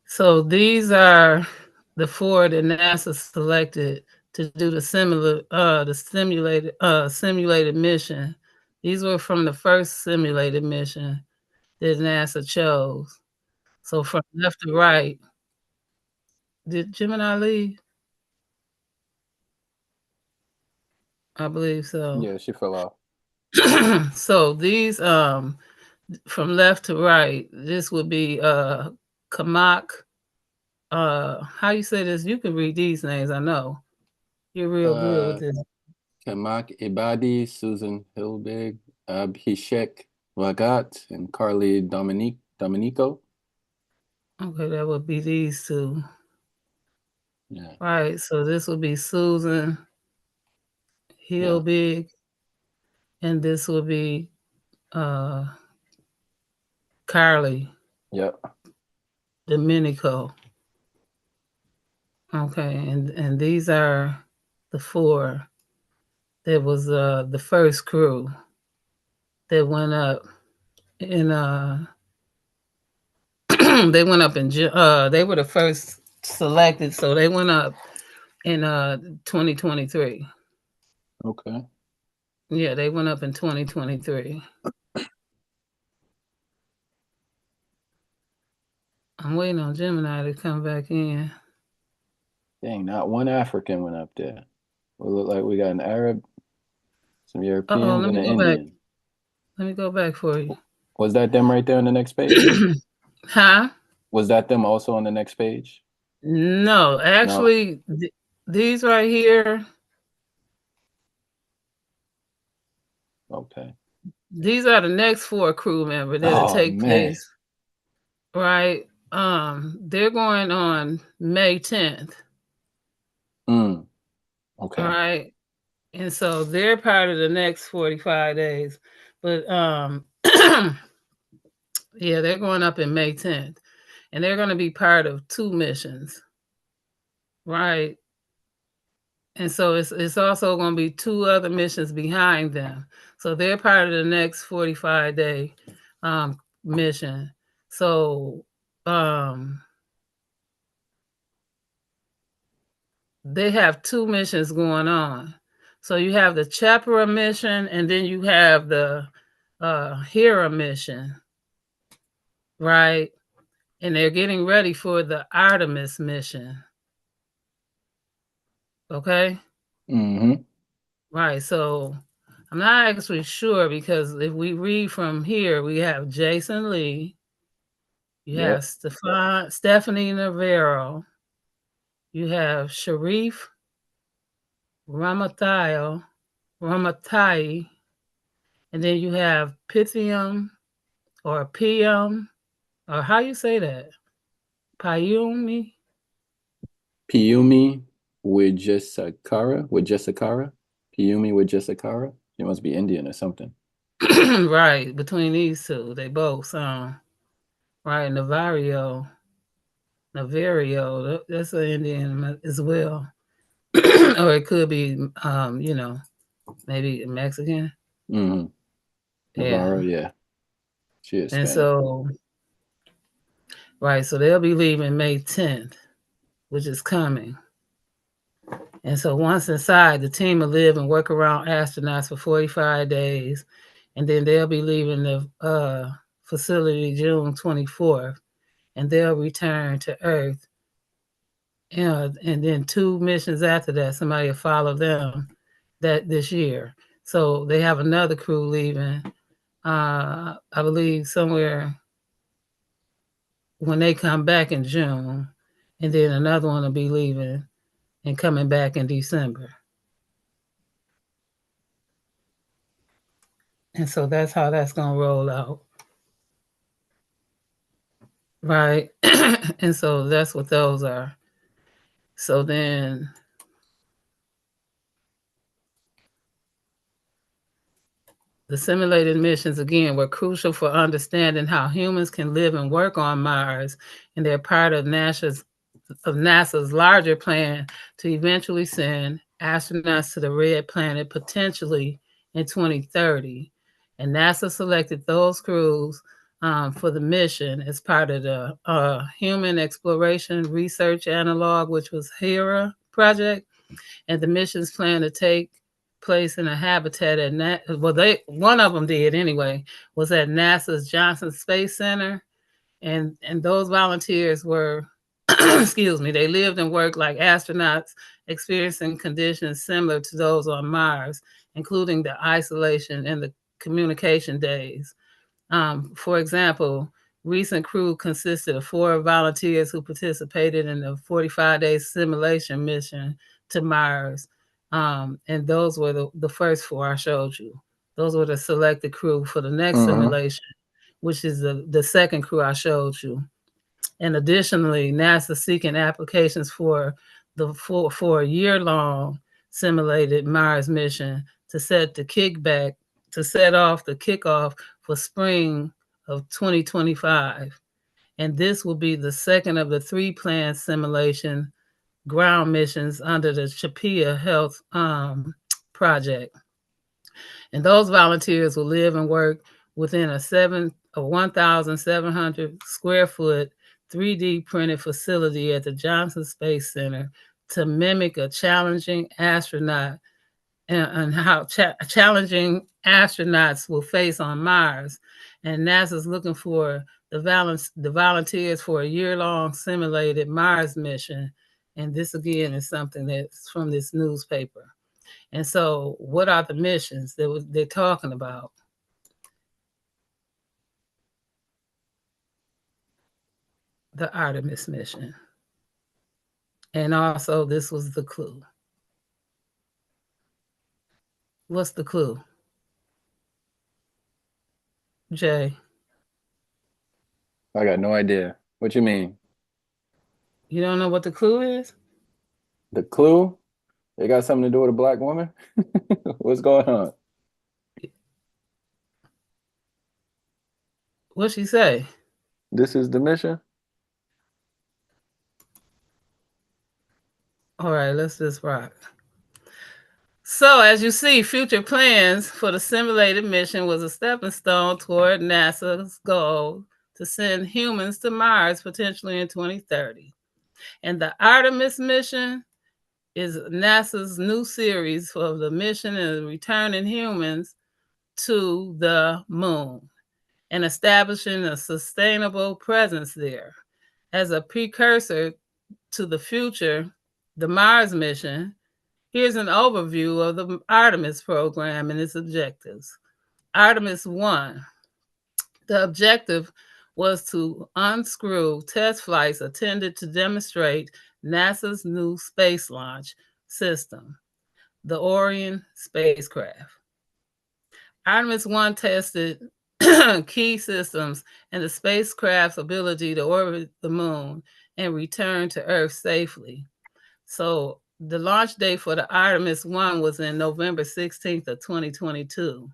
So these are the four that NASA selected to do the simulated mission. These were from the first simulated mission that NASA chose. So from left to right, did Gemini leave? I believe so. Yeah, she fell off. So these from left to right, this would be Kamak. How you say this? You can read these names, I know. You're real good with this. Kamak Ibadi, Susan Hilbig, Abhishek Vagat, and Carly Dominico. Okay, that would be these two. Yeah. Right, so this would be Susan Hilbig, and this would be Carly. Yep. Dominico. Okay, and these are the four. That was the first crew that went up in they went up in they were the first selected, so they went up in 2023. Okay. Yeah, they went up in 2023. I'm waiting on Gemini to come back in. Dang, not one African went up there. We look like we got an Arab, some Europeans, and an Indian. Let me go back for you. Was that them right there on the next page? Huh? Was that them also on the next page? No, actually, no. These right here. Okay. These are the next four crew members that'll take place. Right. They're going on May 10th. Okay. All right. And so they're part of the next 45 days. But yeah, they're going up in May 10th. And they're going to be part of 2 missions. Right. And so it's also going to be 2 other missions behind them. So they're part of the next 45-day mission. So they have 2 missions going on. So you have the CHAPEA mission, and then you have the HERA mission, right? And they're getting ready for the Artemis mission. Okay? Mm-hmm. Right, so I'm not actually sure, because if we read from here, we have Jason Lee, you have Stephanie Navarro, you have Sharif Ramatai, and then you have Pythium or Pium, or how you say that? Piumi Wijesakara? Kiyumi Wijesakara? She must be Indian or something. Right, between these two, they both sound right. Navario, that's an Indian as well. Or it could be, you know, maybe Mexican. Mm-hmm. Navarro, yeah. She is And Spanish. so, right, so they'll be leaving May 10th, which is coming. And so once inside, the team will live and work around astronauts for 45 days. And then they'll be leaving the facility June 24th. And they'll return to Earth. And then 2 missions after that, somebody will follow them this year. So they have another crew leaving, I believe somewhere when they come back in June. And then another one will be leaving and coming back in December. And so that's how that's going to roll out. Right. And so that's what those are. So then the simulated missions, again, were crucial for understanding how humans can live and work on Mars, and they're part of NASA's larger plan to eventually send astronauts to the red planet, potentially in 2030. And NASA selected those crews for the mission as part of the Human Exploration Research Analog, which was HERA project. And the missions plan to take place in a habitat at one of them did anyway, was at NASA's Johnson Space Center. And those volunteers were excuse me, they lived and worked like astronauts, experiencing conditions similar to those on Mars, including the isolation and the communication days. For example, recent crew consisted of 4 volunteers who participated in the 45-day simulation mission to Mars. And those were the first 4 I showed you. Those were the selected crew for the next simulation, which is the second crew I showed you. And additionally, NASA seeking applications for a year-long simulated Mars mission to set off the kickoff for spring of 2025. And this will be the second of the 3 planned simulation ground missions under the CHAPEA Health project. And those volunteers will live and work within a 1,700 square foot 3D printed facility at the Johnson Space Center to mimic a challenging astronaut and how challenging astronauts will face on Mars. And NASA's looking for the volunteers for a year-long simulated Mars mission. And this, again, is something that's from this newspaper. And so what are the missions that they're talking about? The Artemis mission. And also this was the clue. What's the clue? Jay? I got no idea. What you mean? You don't know what the clue is? The clue? It got something to do with a black woman? What's going on? What'd she say? This is the mission? All right, let's just rock. So as you see, future plans for the simulated mission was a stepping stone toward NASA's goal to send humans to Mars potentially in 2030. And the Artemis mission is NASA's new series for the mission of returning humans to the moon and establishing a sustainable presence there. As a precursor to the future, the Mars mission, here's an overview of the Artemis program and its objectives. Artemis 1, the objective was to unscrew test flights intended to demonstrate NASA's new space launch system, the Orion spacecraft. Artemis 1 tested key systems and the spacecraft's ability to orbit the moon and return to Earth safely. So the launch date for the Artemis 1 was in November 16th of 2022.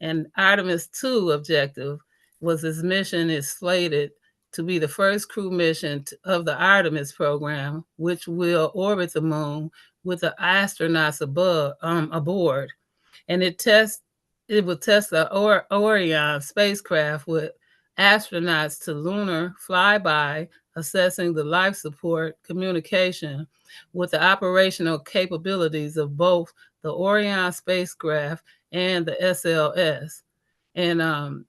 And Artemis 2 objective was its mission is slated to be the first crew mission of the Artemis program, which will orbit the moon with the astronauts aboard. And it will test the Orion spacecraft with astronauts to lunar flyby, assessing the life support communication with the operational capabilities of both the Orion spacecraft and the SLS. And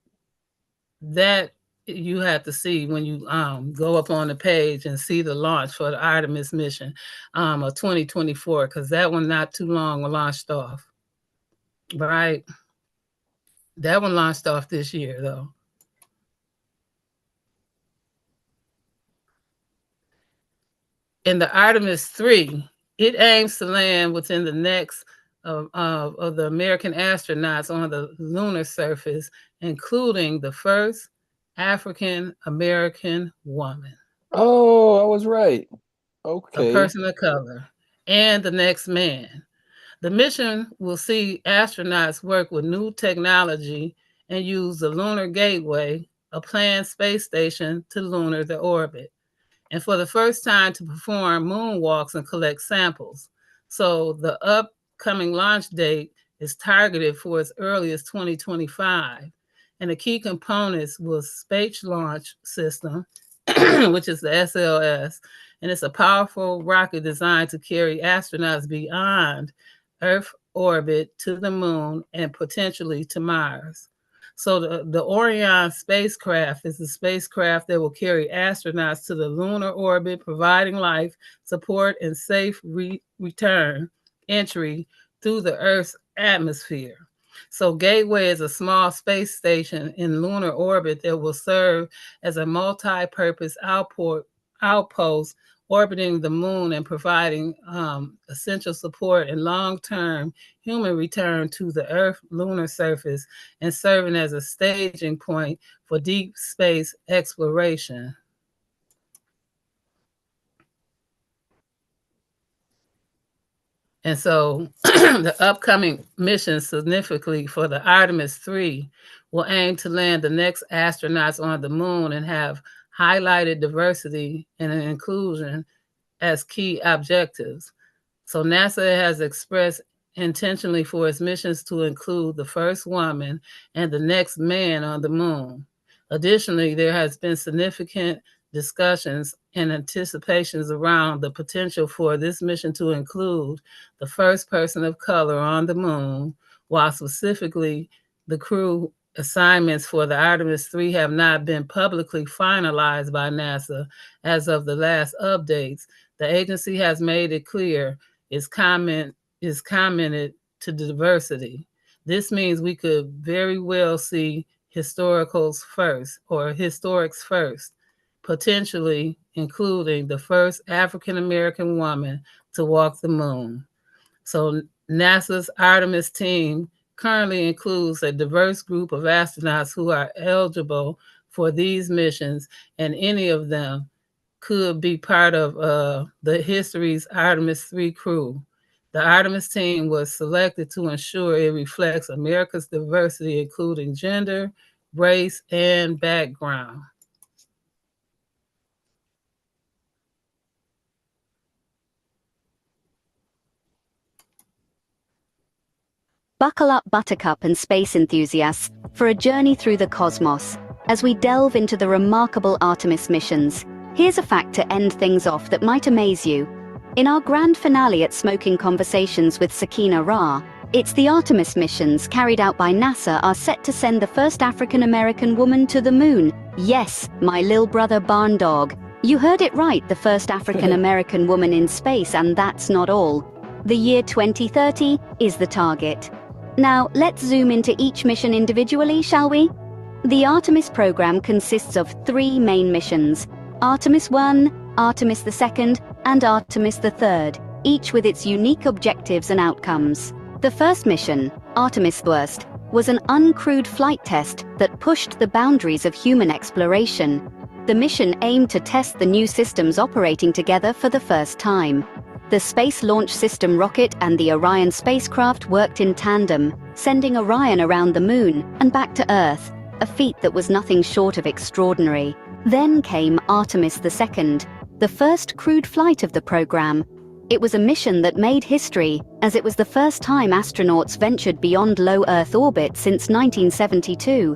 that you have to see when you go up on the page and see the launch for the Artemis mission of 2024, because that one not too long launched off. Right? That one launched off this year, though. In the Artemis 3, it aims to land within the necks of the American astronauts on the lunar surface, including the first African-American woman. Oh, I was right. Okay. A person of color. And the next man. The mission will see astronauts work with new technology and use the Lunar Gateway, a planned space station, to lunar the orbit. And for the first time to perform moonwalks and collect samples. So the upcoming launch date is targeted for as early as 2025. And the key components was Space Launch System, which is the SLS, and it's a powerful rocket designed to carry astronauts beyond Earth orbit to the moon and potentially to Mars. So the Orion spacecraft is the spacecraft that will carry astronauts to the lunar orbit, providing life support and safe return entry through the Earth's atmosphere. So Gateway is a small space station in lunar orbit that will serve as a multi-purpose outpost orbiting the moon and providing essential support and long-term human return to the Earth lunar surface and serving as a staging point for deep space exploration. And so the upcoming mission significantly for the Artemis 3 will aim to land the next astronauts on the moon and have highlighted diversity and inclusion as key objectives. So NASA has expressed intentionally for its missions to include the first woman and the next man on the moon. Additionally, there has been significant discussions and anticipations around the potential for this mission to include the first person of color on the moon, while specifically the crew assignments for the Artemis 3 have not been publicly finalized by NASA as of the last updates. The agency has made it clear its commented to diversity. This means we could very well see historics first, potentially including the first African-American woman to walk the moon. So NASA's Artemis team currently includes a diverse group of astronauts who are eligible for these missions, and any of them could be part of the history's Artemis 3 crew. The Artemis team was selected to ensure it reflects America's diversity, including gender, race, and background. Buckle up, Buttercup and space enthusiasts, for a journey through the cosmos. As we delve into the remarkable Artemis missions, here's a fact to end things off that might amaze you. In our grand finale at Smoking Conversations with Sakina-Ra, it's the Artemis missions carried out by NASA are set to send the first African-American woman to the moon. Yes, my lil brother barn dog. You heard it right, the first African-American woman in space, and that's not all. The year 2030 is the target. Now, let's zoom into each mission individually, shall we? The Artemis program consists of 3 main missions: Artemis 1, Artemis the 2nd, and Artemis the 3rd, each with its unique objectives and outcomes. The first mission, Artemis First, was an uncrewed flight test that pushed the boundaries of human exploration. The mission aimed to test the new systems operating together for the first time. The Space Launch System rocket and the Orion spacecraft worked in tandem, sending Orion around the Moon and back to Earth, a feat that was nothing short of extraordinary. Then came Artemis II, the first crewed flight of the program. It was a mission that made history, as it was the first time astronauts ventured beyond low Earth orbit since 1972.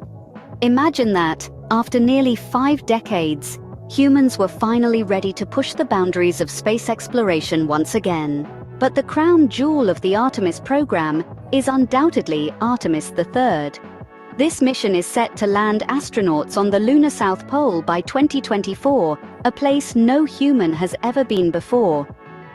Imagine that, after nearly 5 decades, humans were finally ready to push the boundaries of space exploration once again. But the crown jewel of the Artemis program is undoubtedly Artemis III. This mission is set to land astronauts on the lunar South Pole by 2024, a place no human has ever been before.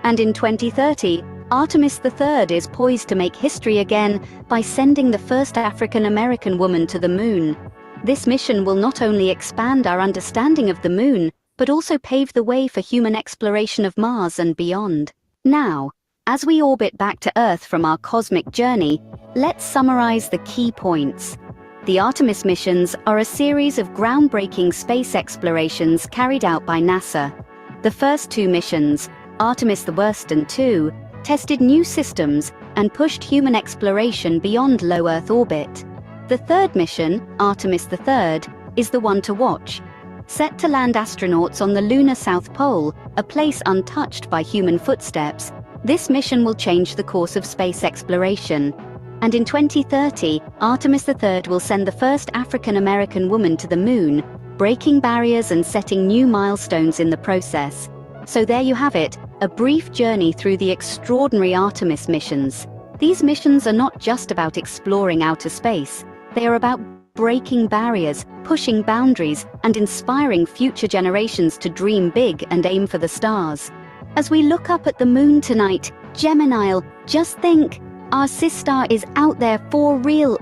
And in 2030, Artemis III is poised to make history again by sending the first African-American woman to the Moon. This mission will not only expand our understanding of the Moon, but also pave the way for human exploration of Mars and beyond. Now, as we orbit back to Earth from our cosmic journey, let's summarize the key points. The Artemis missions are a series of groundbreaking space explorations carried out by NASA. The first 2 missions, Artemis I and II, tested new systems and pushed human exploration beyond low Earth orbit. The third mission, Artemis III, is the one to watch. Set to land astronauts on the lunar South Pole, a place untouched by human footsteps, this mission will change the course of space exploration. And in 2030, Artemis III will send the first African-American woman to the Moon, breaking barriers and setting new milestones in the process. So there you have it, a brief journey through the extraordinary Artemis missions. These missions are not just about exploring outer space. They are about breaking barriers, pushing boundaries, and inspiring future generations to dream big and aim for the stars. As we look up at the Moon tonight, Gemini, just think, our sister is out there for real.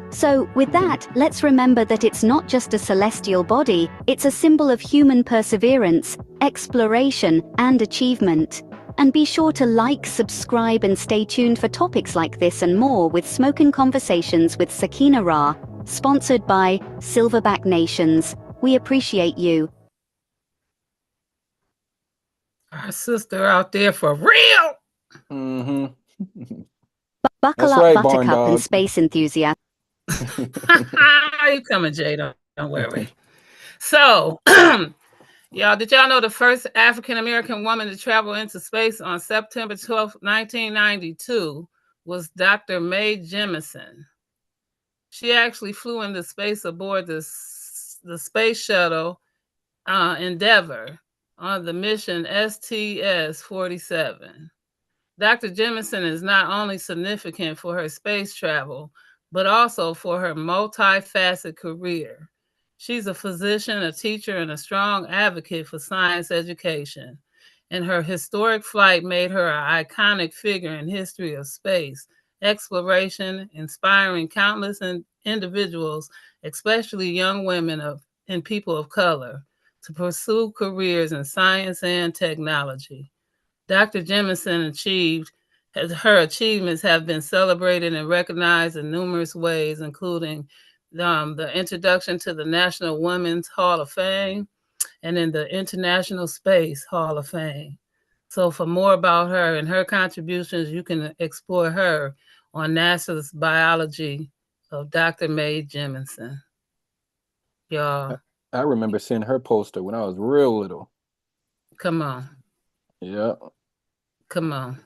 So, with that, let's remember that it's not just a celestial body, it's a symbol of human perseverance, exploration, and achievement. And be sure to like, subscribe, and stay tuned for topics like this and more with Smokin' Conversations with Sakina-Ra, sponsored by Silverback Nations. We appreciate you. Our sister out there for real. Buckle That's up, right, Buttercup and space enthusiast. You coming, Jay? Don't worry. So, y'all, did y'all know the first African-American woman to travel into space on September 12, 1992 was Dr. Mae Jemison? She actually flew into space aboard the space shuttle Endeavour on the mission STS-47. Dr. Jemison is not only significant for her space travel, but also for her multifaceted career. She's a physician, a teacher, and a strong advocate for science education. And her historic flight made her an iconic figure in history of space exploration, inspiring countless individuals, especially young women and people of color, to pursue careers in science and technology. Dr. Jemison her achievements have been celebrated and recognized in numerous ways, including the introduction to the National Women's Hall of Fame and in the International Space Hall of Fame. So for more about her and her contributions, you can explore her on NASA's biology of Dr. Mae Jemison. Y'all. I remember seeing her poster when I was real little. Come on. Yeah. Come on.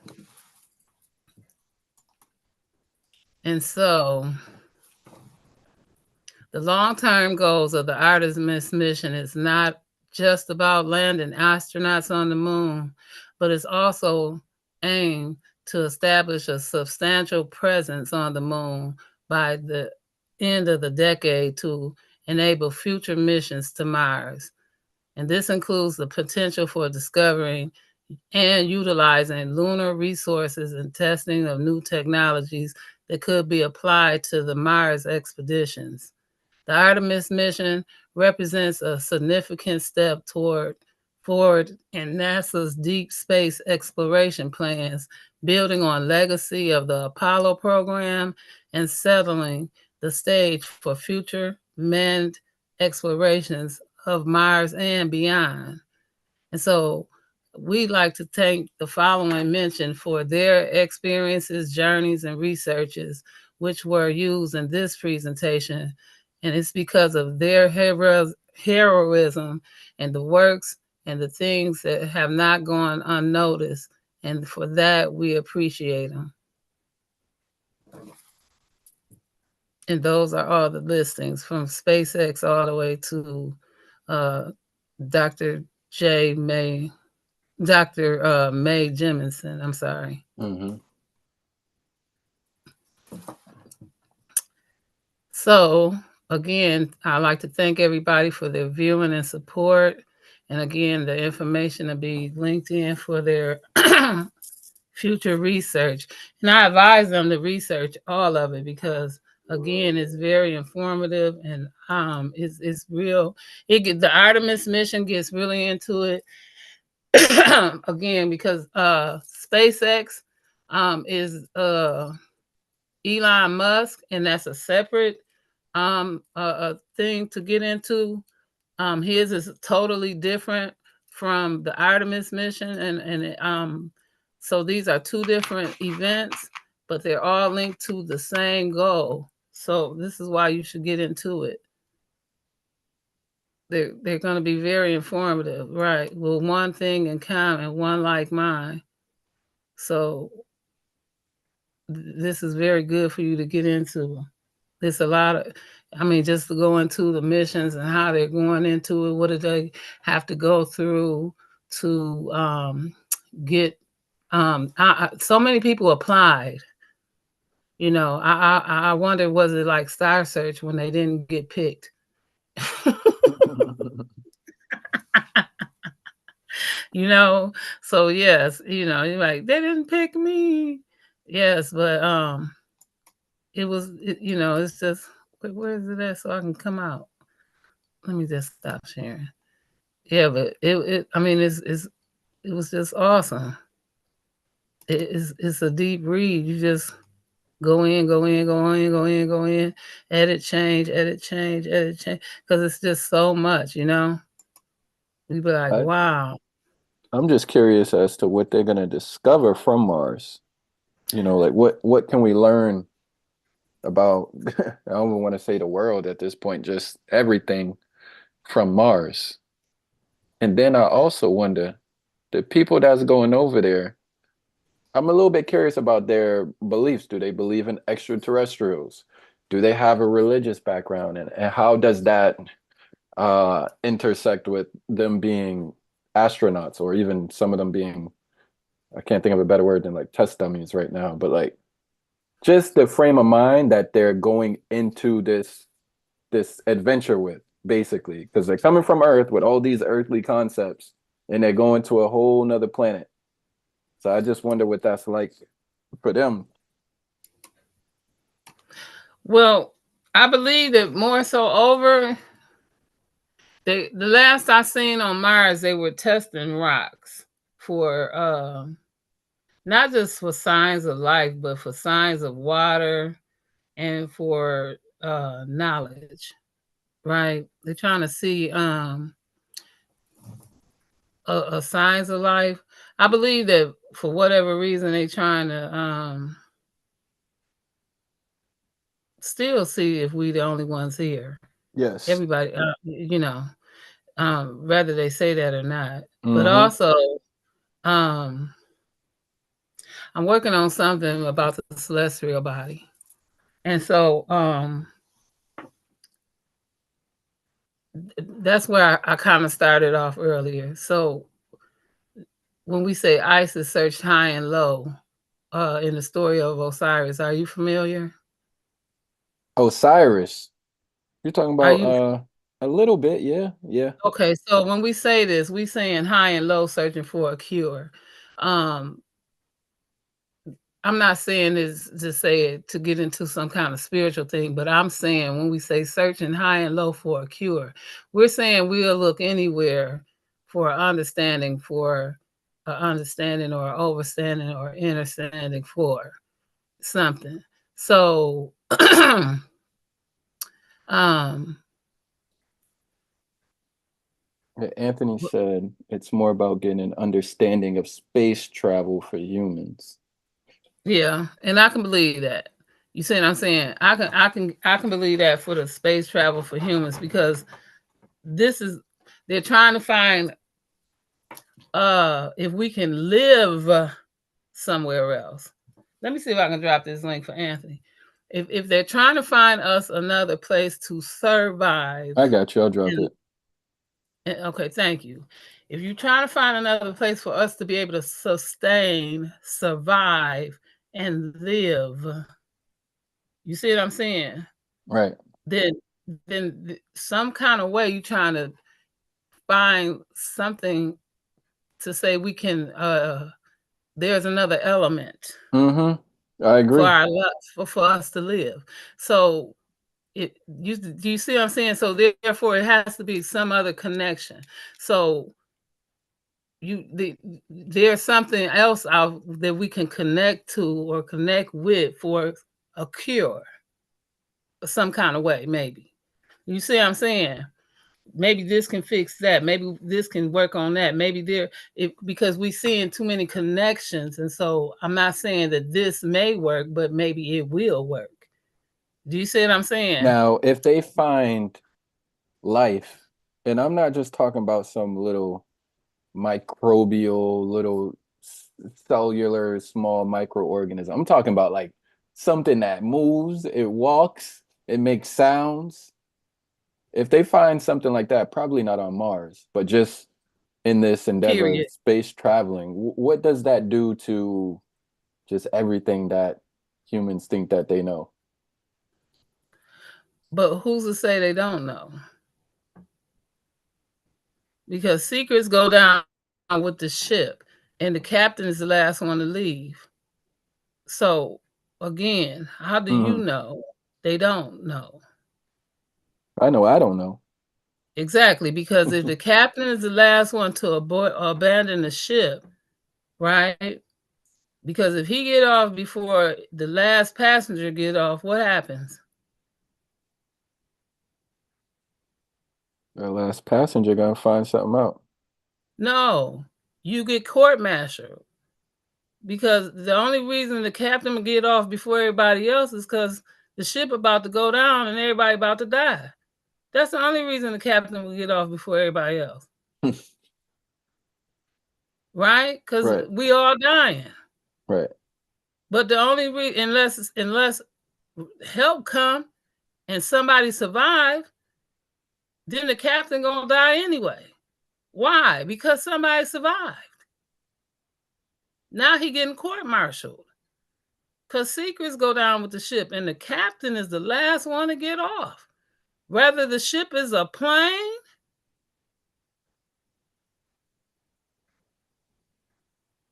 And so the long-term goals of the Artemis mission is not just about landing astronauts on the Moon, but it's also aimed to establish a substantial presence on the Moon by the end of the decade to enable future missions to Mars. And this includes the potential for discovering and utilizing lunar resources and testing of new technologies that could be applied to the Mars expeditions. The Artemis mission represents a significant step forward in NASA's deep space exploration plans, building on legacy of the Apollo program and settling the stage for future manned explorations of Mars and beyond. And so we'd like to thank the following mentioned for their experiences, journeys, and researches, which were used in this presentation. And it's because of their heroism and the works and the things that have not gone unnoticed. And for that, we appreciate them. And those are all the listings from SpaceX all the way to Dr. May Jemison. I'm sorry. Mm-hmm. So again, I'd like to thank everybody for their viewing and support. And again, the information will be linked in for their future research. And I advise them to research all of it because again, it's very informative and it's real. The Artemis mission gets really into it. Again, because SpaceX is Elon Musk, and that's a separate thing to get into. His is totally different from the Artemis mission, and so these are two different events, but they're all linked to the same goal. So this is why you should get into it. They're going to be very informative, right? Well, one thing in common, one like mine. So this is very good for you to get into. There's a lot of, just to go into the missions and how they're going into it. What do they have to go through to get? So many people applied. I wonder, was it like Star Search when they didn't get picked? So yes, you're like, they didn't pick me. Yes, but it was, it's just, where is it at so I can come out? Let me just stop sharing. Yeah, but it was just awesome. It's a deep read. You just go in, edit, change, because it's just so much, We be like, wow. I'm just curious as to what they're gonna discover from Mars. Like what can we learn about? I don't even want to say the world at this point, just everything from Mars. And then I also wonder, the people that's going over there, I'm a little bit curious about their beliefs. Do they believe in extraterrestrials? Do they have a religious background? And how does that intersect with them being astronauts, or even some of them being, I can't think of a better word than like test dummies right now, but like just the frame of mind that they're going into this adventure with, basically, because they're coming from Earth with all these earthly concepts and they're going to a whole nother planet. So I just wonder what that's like for them. Well, I believe that more so over the last I seen on Mars, they were testing rocks for not just for signs of life, but for signs of water and for knowledge, right? They're trying to see signs of life. I believe that for whatever reason, they're trying to still see if we the only ones here. Yes. Everybody, whether they say that or not. Mm-hmm. But also, I'm working on something about the celestial body. And so that's where I kind of started off earlier. So when we say Isis searched high and low in the story of Osiris, are you familiar? Osiris? You're talking about a little bit, yeah. Okay, so when we say this, we saying high and low searching for a cure. I'm not saying this to say it to get into some kind of spiritual thing, but I'm saying when we say searching high and low for a cure, we're saying we'll look anywhere for understanding, or overstanding or understanding for something. So Anthony said it's more about getting an understanding of space travel for humans. Yeah, and I can believe that. You see what I'm saying? I can believe that for the space travel for humans, because they're trying to find if we can live somewhere else. Let me see if I can drop this link for Anthony. If they're trying to find us another place to survive. I got you. I'll drop it. Okay, thank you. If you're trying to find another place for us to be able to sustain, survive, and live, you see what I'm saying? Right. Then some kind of way you're trying to find something to say we can there's another element I agree. for our for us to live. So do you see what I'm saying? So therefore it has to be some other connection. So there's something else out that we can connect to or connect with for a cure, some kind of way, maybe. You see what I'm saying? Maybe this can fix that. Maybe this can work on that. Maybe because we're seeing too many connections. And so I'm not saying that this may work, but maybe it will work. Do you see what I'm saying? Now, if they find life, and I'm not just talking about some little microbial, little cellular, small microorganism. I'm talking about like something that moves, it walks, it makes sounds. If they find something like that, probably not on Mars, but just in this endeavor of space traveling, what does that do to just everything that humans think that they know? But who's to say they don't know? Because secrets go down with the ship, and the captain is the last one to leave. So again, how do you know? They don't know. I know I don't know. Exactly, because if the captain is the last one to abandon the ship, right? Because if he get off before the last passenger get off, what happens? The last passenger gonna find something out. No, you get court-martialed. Because the only reason the captain will get off before everybody else is because the ship about to go down and everybody about to die. That's the only reason the captain will get off before everybody else. Right? Because we all dying. Right. But the only reason, unless help come and somebody survive, then the captain gonna die anyway. Why? Because somebody survived. Now he getting court-martialed. Because secrets go down with the ship, and the captain is the last one to get off. Whether the ship is a plane,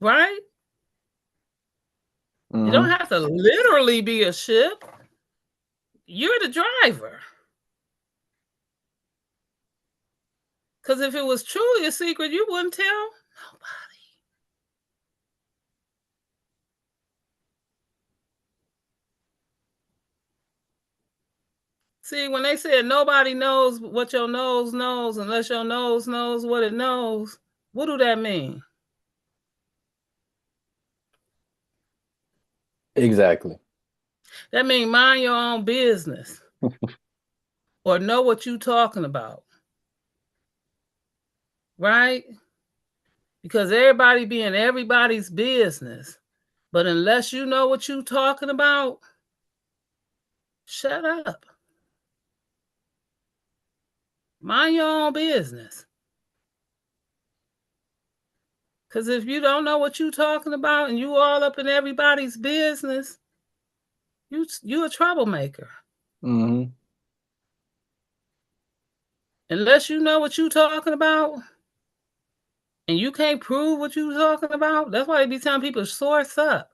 right? You don't have to literally be a ship. You're the driver. Because if it was truly a secret, you wouldn't tell nobody. See, when they said nobody knows what your nose knows unless your nose knows what it knows, what do that mean? Exactly. That means mind your own business. Or know what you're talking about. Right? Because everybody be in everybody's business. But unless you know what you're talking about, shut up. Mind your own business. Because if you don't know what you're talking about and you all up in everybody's business, you a troublemaker. Unless you know what you're talking about and you can't prove what you're talking about, that's why they be telling people source up.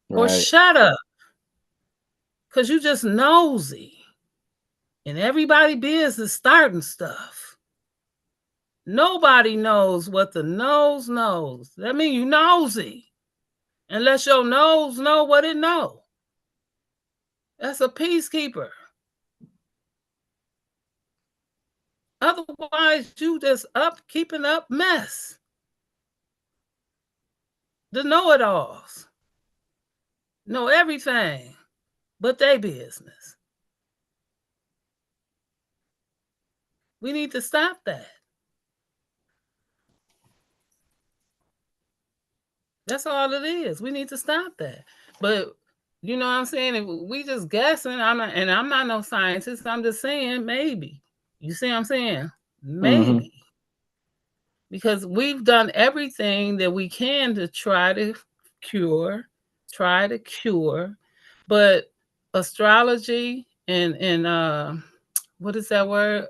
Or shut up. Because you just nosy. And everybody business starting stuff. Nobody knows what the nose knows. That means you nosy. Unless your nose know what it know. That's a peacekeeper. Otherwise, you just keeping up mess. The know-it-alls know everything but their business. We need to stop that. That's all it is. We need to stop that. But you know what I'm saying? If we just guessing. I'm not no scientist. I'm just saying maybe. You see what I'm saying? Maybe. Because we've done everything that we can to try to cure. But astrology and what is that word?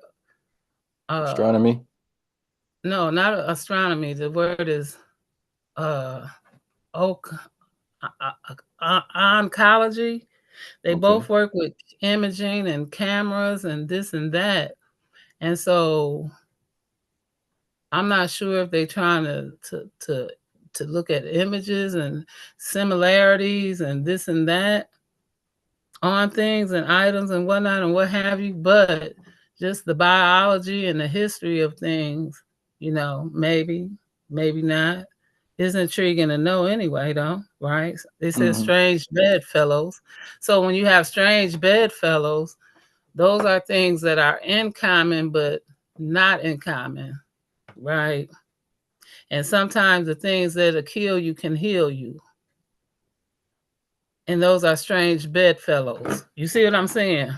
Astronomy? No, not astronomy. The word is oncology. They both work with imaging and cameras and this and that. And so I'm not sure if they're trying to look at images and similarities and this and that on things and items and whatnot and what have you, but just the biology and the history of things, you know, maybe not. It's intriguing to know anyway, though, right? They said strange bedfellows. So when you have strange bedfellows, those are things that are in common, but not in common, right? And sometimes the things that'll kill you can heal you. And those are strange bedfellows. You see what I'm saying?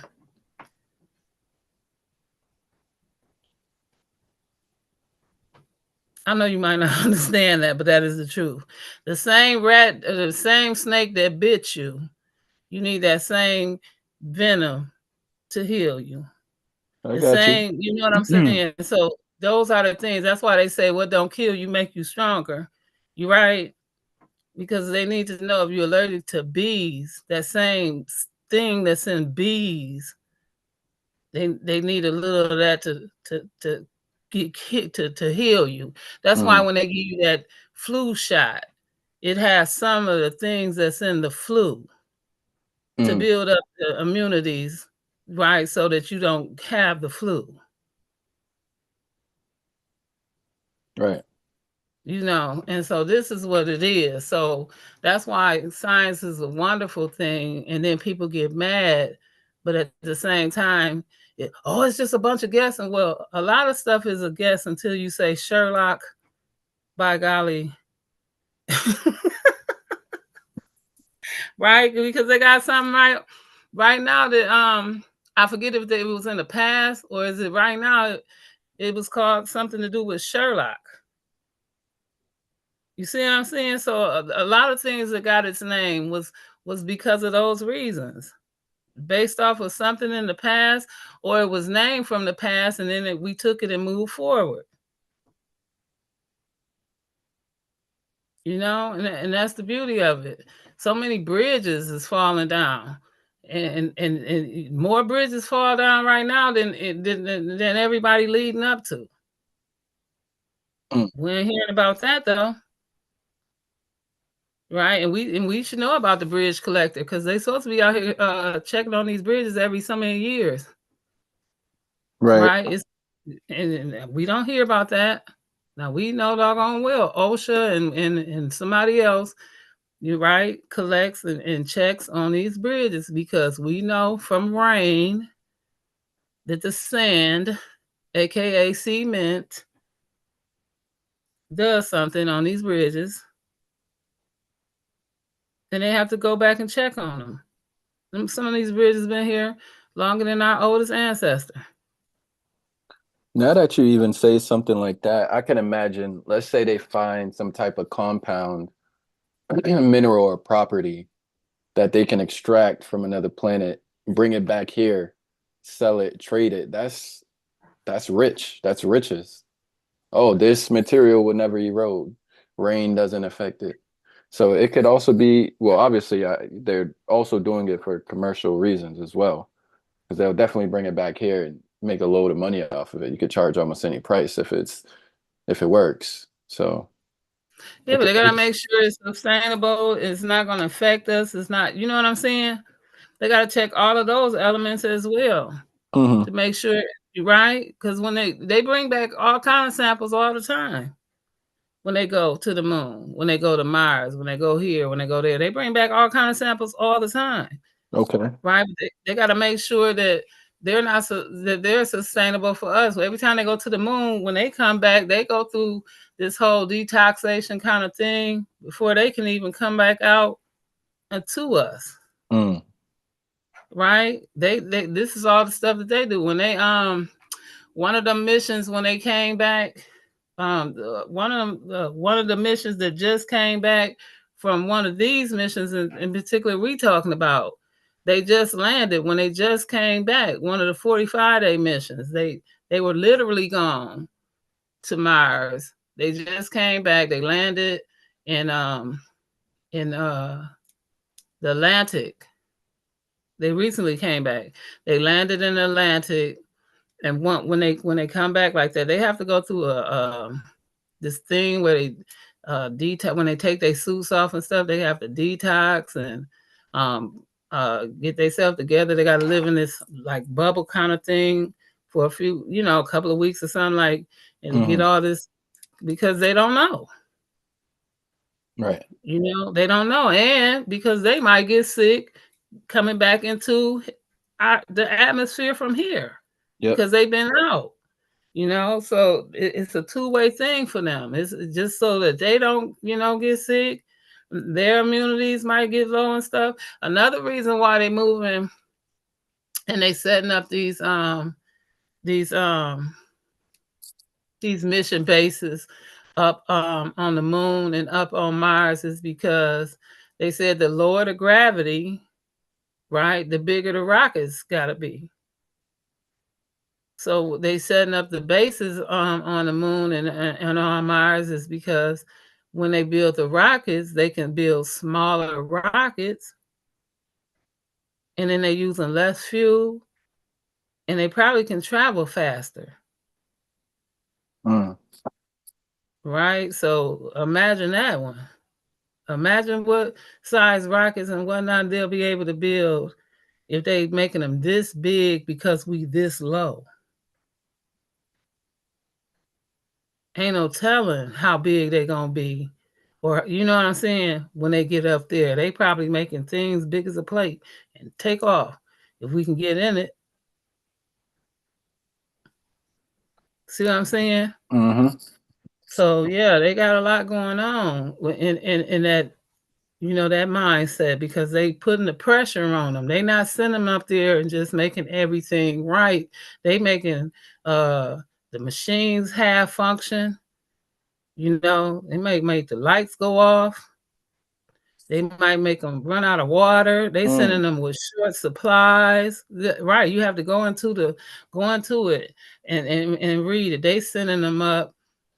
I know you might not understand that, but that is the truth. The same rat, the same snake that bit you, you need that same venom to heal you. I got you. You know what I'm saying? So those are the things. That's why they say what don't kill you make you stronger. You right? Because they need to know if you're allergic to bees, that same thing that's in bees, they need a little of that to heal you. That's why when they give you that flu shot, it has some of the things that's in the flu to build up the immunities, right? So that you don't have the flu. Right. You know, and so this is what it is. So that's why science is a wonderful thing. And then people get mad, but at the same time, it's just a bunch of guessing. Well, a lot of stuff is a guess until you say Sherlock, by golly. Right? Because they got something right now that I forget if it was in the past or is it right now, it was called something to do with Sherlock. You see what I'm saying? So a lot of things that got its name was because of those reasons, based off of something in the past, or it was named from the past, and then we took it and moved forward. You know, and that's the beauty of it. So many bridges is falling down, and more bridges fall down right now than everybody leading up to. We ain't hearing about that though. Right, and we should know about the bridge collector because they're supposed to be out here checking on these bridges every so many years. Right? And we don't hear about that. Now we know doggone well OSHA and somebody else, you right, collects and checks on these bridges because we know from rain that the sand, aka cement, does something on these bridges. And they have to go back and check on them. Some of these bridges been here longer than our oldest ancestor. Now that you even say something like that, I can imagine, let's say they find some type of compound, mineral or property that they can extract from another planet, bring it back here, sell it, trade it. That's rich. That's riches. Oh, this material would never erode. Rain doesn't affect it. So it could also be, well, obviously they're also doing it for commercial reasons as well, because they'll definitely bring it back here and make a load of money off of it. You could charge almost any price if it works. So yeah, but they gotta make sure it's sustainable. It's not gonna affect us. It's not, you know what I'm saying? They gotta check all of those elements as well to make sure right? Because when they bring back all kind of samples all the time. When they go to the moon, when they go to Mars, when they go here, when they go there, they bring back all kind of samples all the time. Okay. Right? They got to make sure that that they're sustainable for us. So every time they go to the moon, when they come back, they go through this whole detoxation kind of thing before they can even come back out to us. Mm. Right? They this is all the stuff that they do. When they one of the missions when they came back, one of the missions that just came back from one of these missions in particular we talking about, they just landed. When they just came back, one of the 45-day missions, they were literally gone to Mars. They just came back. They landed in the Atlantic. They recently came back. They landed in the Atlantic, and when they come back like that, they have to go through this thing where they detox. When they take their suits off and stuff, they have to detox and get themselves together. They got to live in this like bubble kind of thing for a few, a couple of weeks or something, like, and get all this, because they don't know. Right. They don't know, and because they might get sick coming back into the atmosphere from here. Yep. Because they've been out. So it's a two-way thing for them. It's just so that they don't, get sick. Their immunities might get low and stuff. Another reason why they moving and they setting up these mission bases up on the moon and up on Mars is because they said the lower the gravity, right, the bigger the rockets gotta be. So they setting up the bases on the moon and on Mars is because when they build the rockets, they can build smaller rockets, and then they're using less fuel, and they probably can travel faster. Right? So imagine that one. Imagine what size rockets and whatnot they'll be able to build if they making them this big because we this low. Ain't no telling how big they're gonna be, or you know what I'm saying. When they get up there, they probably making things big as a plate and take off if we can get in it. See what I'm saying? So yeah, they got a lot going on in that, that mindset, because they putting the pressure on them. They not sending them up there and just making everything right. They making the machines half function. They might make the lights go off. They might make them run out of water. They sending them with short supplies. Right. You have to go into it and read it. They sending them up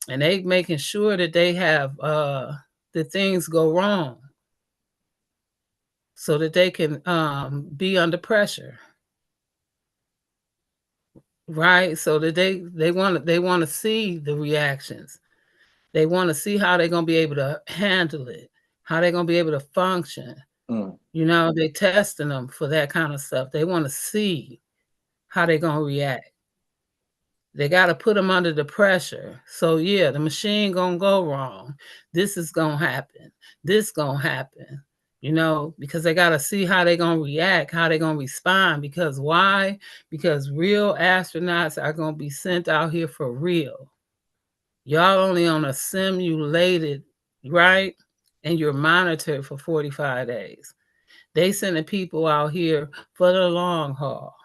and they making sure that they have the things go wrong so that they can be under pressure. Right. So that they want to see the reactions. They want to see how they're going to be able to handle it, how they're going to be able to function. They testing them for that kind of stuff. They want to see how they're going to react. They got to put them under the pressure. So yeah, the machine going to go wrong. This is going to happen. This going to happen, because they got to see how they're going to react, how they're going to respond. Because why? Because real astronauts are going to be sent out here for real. Y'all only on a simulated, right? And you're monitored for 45 days. They sending people out here for the long haul.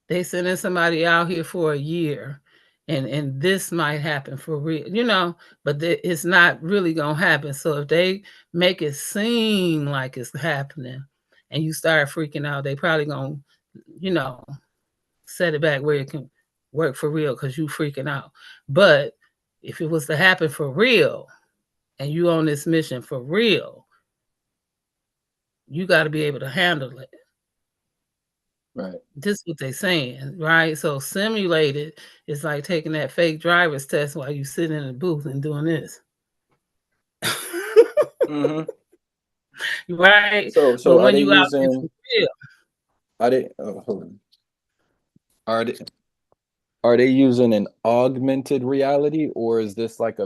They sending somebody out here for a year, and this might happen for real, but it's not really gonna happen. So if they make it seem like it's happening and you start freaking out, they probably gonna, set it back where it can work for real because you freaking out. But if it was to happen for real and you on this mission for real, you got to be able to handle it. Right. This is what they're saying, right? So simulated is like taking that fake driver's test while you sit in a booth and doing this. Right? So but when are they you out using? there for real, Are they? Oh, hold on. Are they? Are they using an augmented reality, or is this like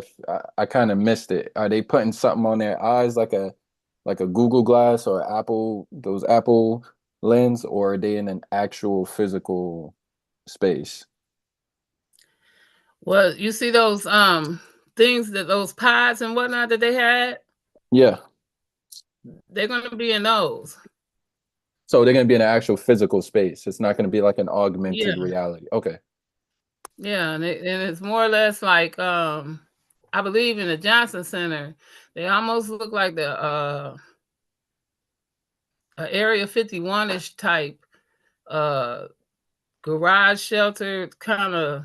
I kind of missed it. Are they putting something on their eyes like a Google Glass or those Apple lens, or are they in an actual physical space? Well, you see those things, that those pods and whatnot that they had, Yeah. they're gonna be in those. So they're gonna be in an actual physical space. It's not gonna be like an Yeah, augmented reality. Okay. yeah, and it's more or less like I believe in the Johnson Center, they almost look like the Area 51-ish type uh garage shelter kind of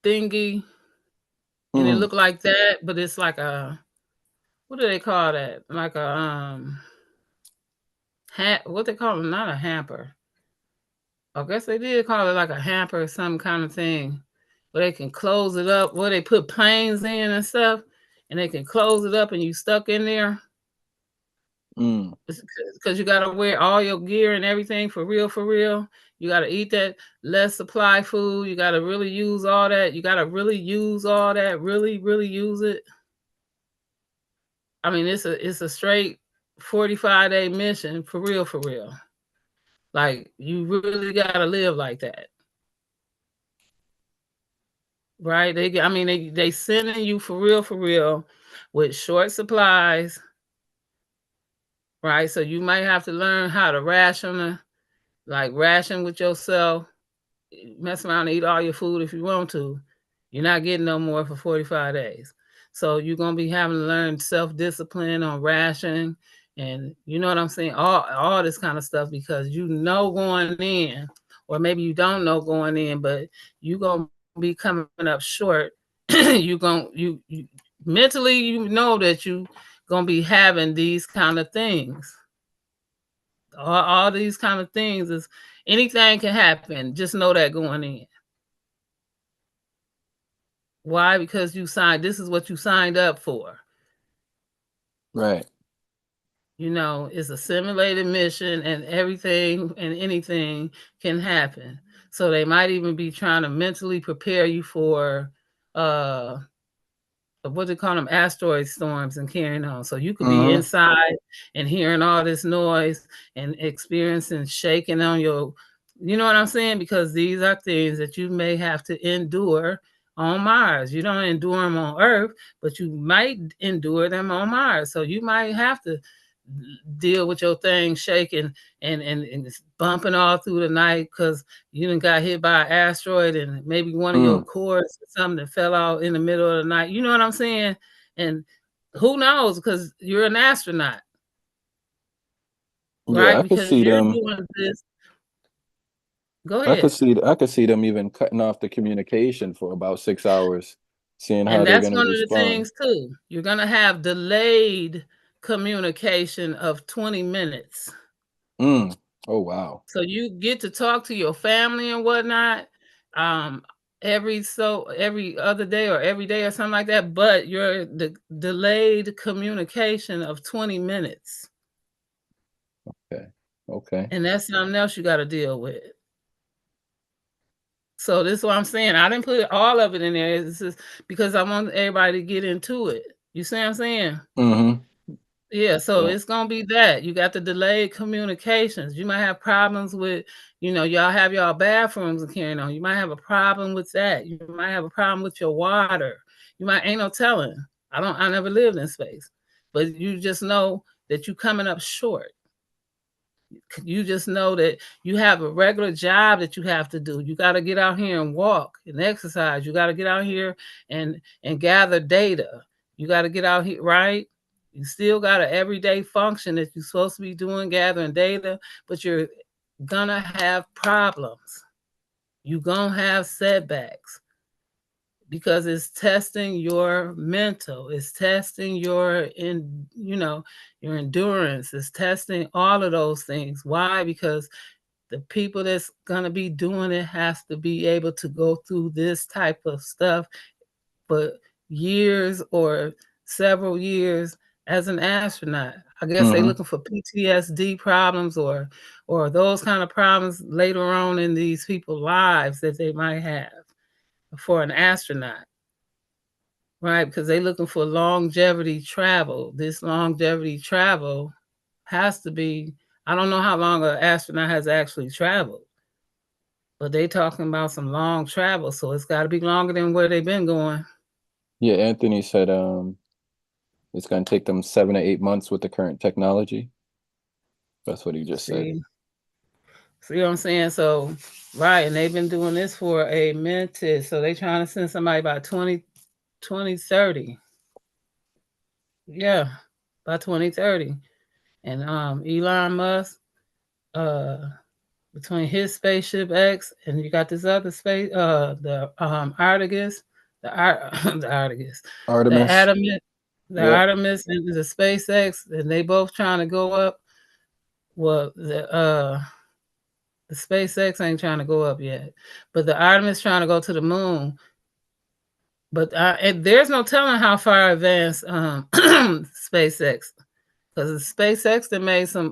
thingy, and it Mm, looked like that, but it's like a, what do they call that? Like a what they call them? Not a hamper. I guess they did call it like a hamper or some kind of thing, where they can close it up, where they put planes in and stuff, and they can close it up and you stuck in there. mm, Because you got to wear all your gear and everything for real, for real. You got to eat that less supply food. You got to really use all that. You got to really use all that. Really, really use it. I mean, it's a straight 45-day mission for real, for real. Like, you really got to live like that. Right? They sending you for real with short supplies, right? So you might have to learn how to ration with yourself, mess around and eat all your food if you want to. You're not getting no more for 45 days. So you're gonna be having to learn self-discipline on rationing, and you know what I'm saying, all this kind of stuff, because going in, or maybe you don't know going in, but you're gonna be coming up short. You mentally, you know that you gonna be having these kind of things. All these kind of things is, anything can happen. Just know that going in. Why? Because this is what you signed up for. right. It's a simulated mission, and everything and anything can happen. So they might even be trying to mentally prepare you for what they call them, asteroid storms, and carrying on. So you could be Mm-hmm. inside and hearing all this noise and experiencing shaking on your, you know what I'm saying? Because these are things that you may have to endure on Mars. You don't endure them on Earth, but you might endure them on Mars. So you might have to deal with your thing shaking and it's bumping all through the night because you done got hit by an asteroid, and maybe one of your Mm. cords or something that fell out in the middle of the night. You know what I'm saying? And who knows, because you're an astronaut, Yeah, right? I could Because see you're them. doing this. Go I could ahead. see I could see them even cutting off the communication for about 6 hours, seeing how And they're that's gonna one of the respond. things too. You're going to have delayed communication of 20 minutes. Mm. Oh wow. So you get to talk to your family and whatnot, um, every other day or every day or something like that, but you're the delayed communication of 20 minutes. Okay. Okay. And that's something else you got to deal with. So this is what I'm saying. I didn't put all of it in there. This is because I want everybody to get into it. You see what I'm saying? Mm-hmm. Yeah, so Yeah. it's gonna be that. You got the delayed communications. You might have problems with, y'all have y'all bathrooms and carrying on. You might have a problem with that. You might have a problem with your water. Ain't no telling. I never lived in space. But you just know that you coming up short. You just know that you have a regular job that you have to do. You got to get out here and walk and exercise. You got to get out here and gather data. You got to get out here, right? You still got an everyday function that you're supposed to be doing, gathering data, but you're gonna have problems. You're gonna have setbacks, because it's testing your mental, it's testing your your endurance, it's testing all of those things. Why? Because the people that's going to be doing it has to be able to go through this type of stuff for years or several years as an astronaut. I guess they're looking for PTSD problems or those kind of problems later on in these people's lives that they might have for an astronaut. Right, because they're looking for longevity travel. This longevity travel has to be, I don't know how long an astronaut has actually traveled, but they talking about some long travel, so it's got to be longer than where they've been going. Yeah, Anthony said it's going to take them 7 to 8 months with the current technology. That's what he just said. See what I'm saying? So, right, and they've been doing this for a minute, so they trying to send somebody by 2030. Yeah, by 2030. And Elon Musk, between his spaceship X and you got this other space, the Artemis, the Artemis, the Artemis. Artemis, the Yep. Artemis and the SpaceX, and they both trying to go up. Well, the SpaceX ain't trying to go up yet, but the Artemis trying to go to the moon. But there's no telling how far advanced SpaceX, because SpaceX that made some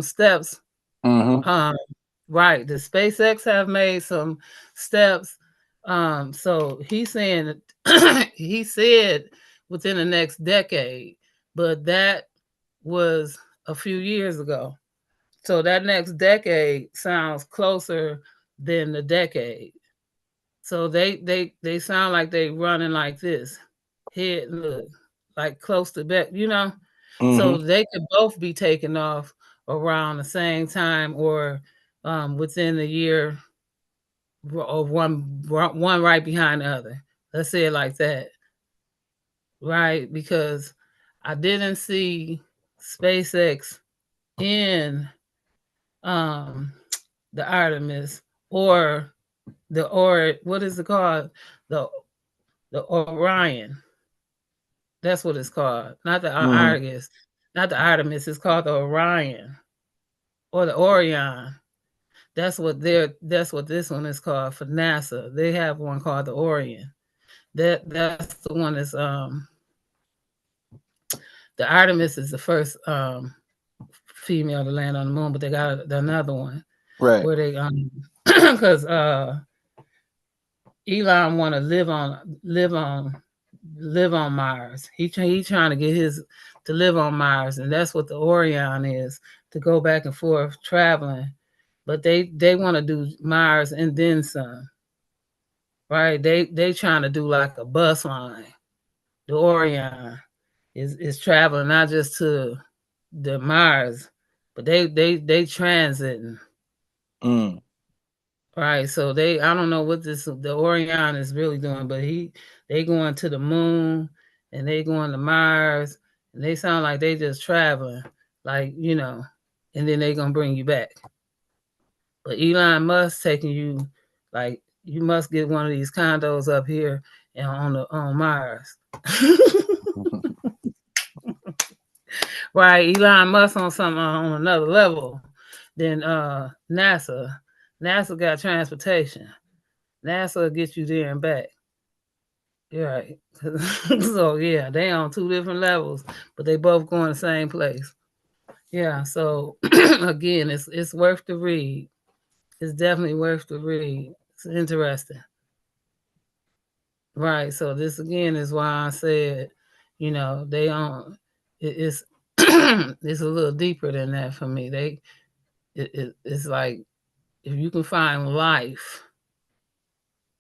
steps. Right, the SpaceX have made some steps. So he's saying he said within the next decade, but that was a few years ago. So that next decade sounds closer than the decade. So they sound like they running like this. Head look like close to back, you know. So they could both be taking off around the same time or within a year or one right behind the other. Let's say it like that. Right? Because I didn't see SpaceX in the Artemis or what is it called? The Orion. That's what it's called. Not the Artemis. Not the Artemis. It's called the Orion or the Orion. That's what this one is called for NASA. They have one called the Orion. That's the one that's the Artemis is the first female to land on the moon, but they got another one. Right. Where they because Elon want to live on Mars. He trying to get his to live on Mars, and that's what the Orion is, to go back and forth traveling. But they want to do Mars and then some. Right? They trying to do like a bus line. The Orion is traveling not just to the Mars, but they transiting. Right, so I don't know what the Orion is really doing, but they going to the moon and they going to Mars, and they sound like they just traveling, like, you know, and then they gonna bring you back. But Elon Musk taking you, like, you must get one of these condos up here and on Mars. Right, Elon Musk on something on another level than NASA. NASA got transportation. NASA will get you there and back. You're right. So yeah, they on two different levels, but they both going the same place. Yeah. So again, it's worth to read. It's definitely worth to read. It's interesting. Right. So this again is why I said, you know, they on it's it's a little deeper than that for me. It's like if you can find life,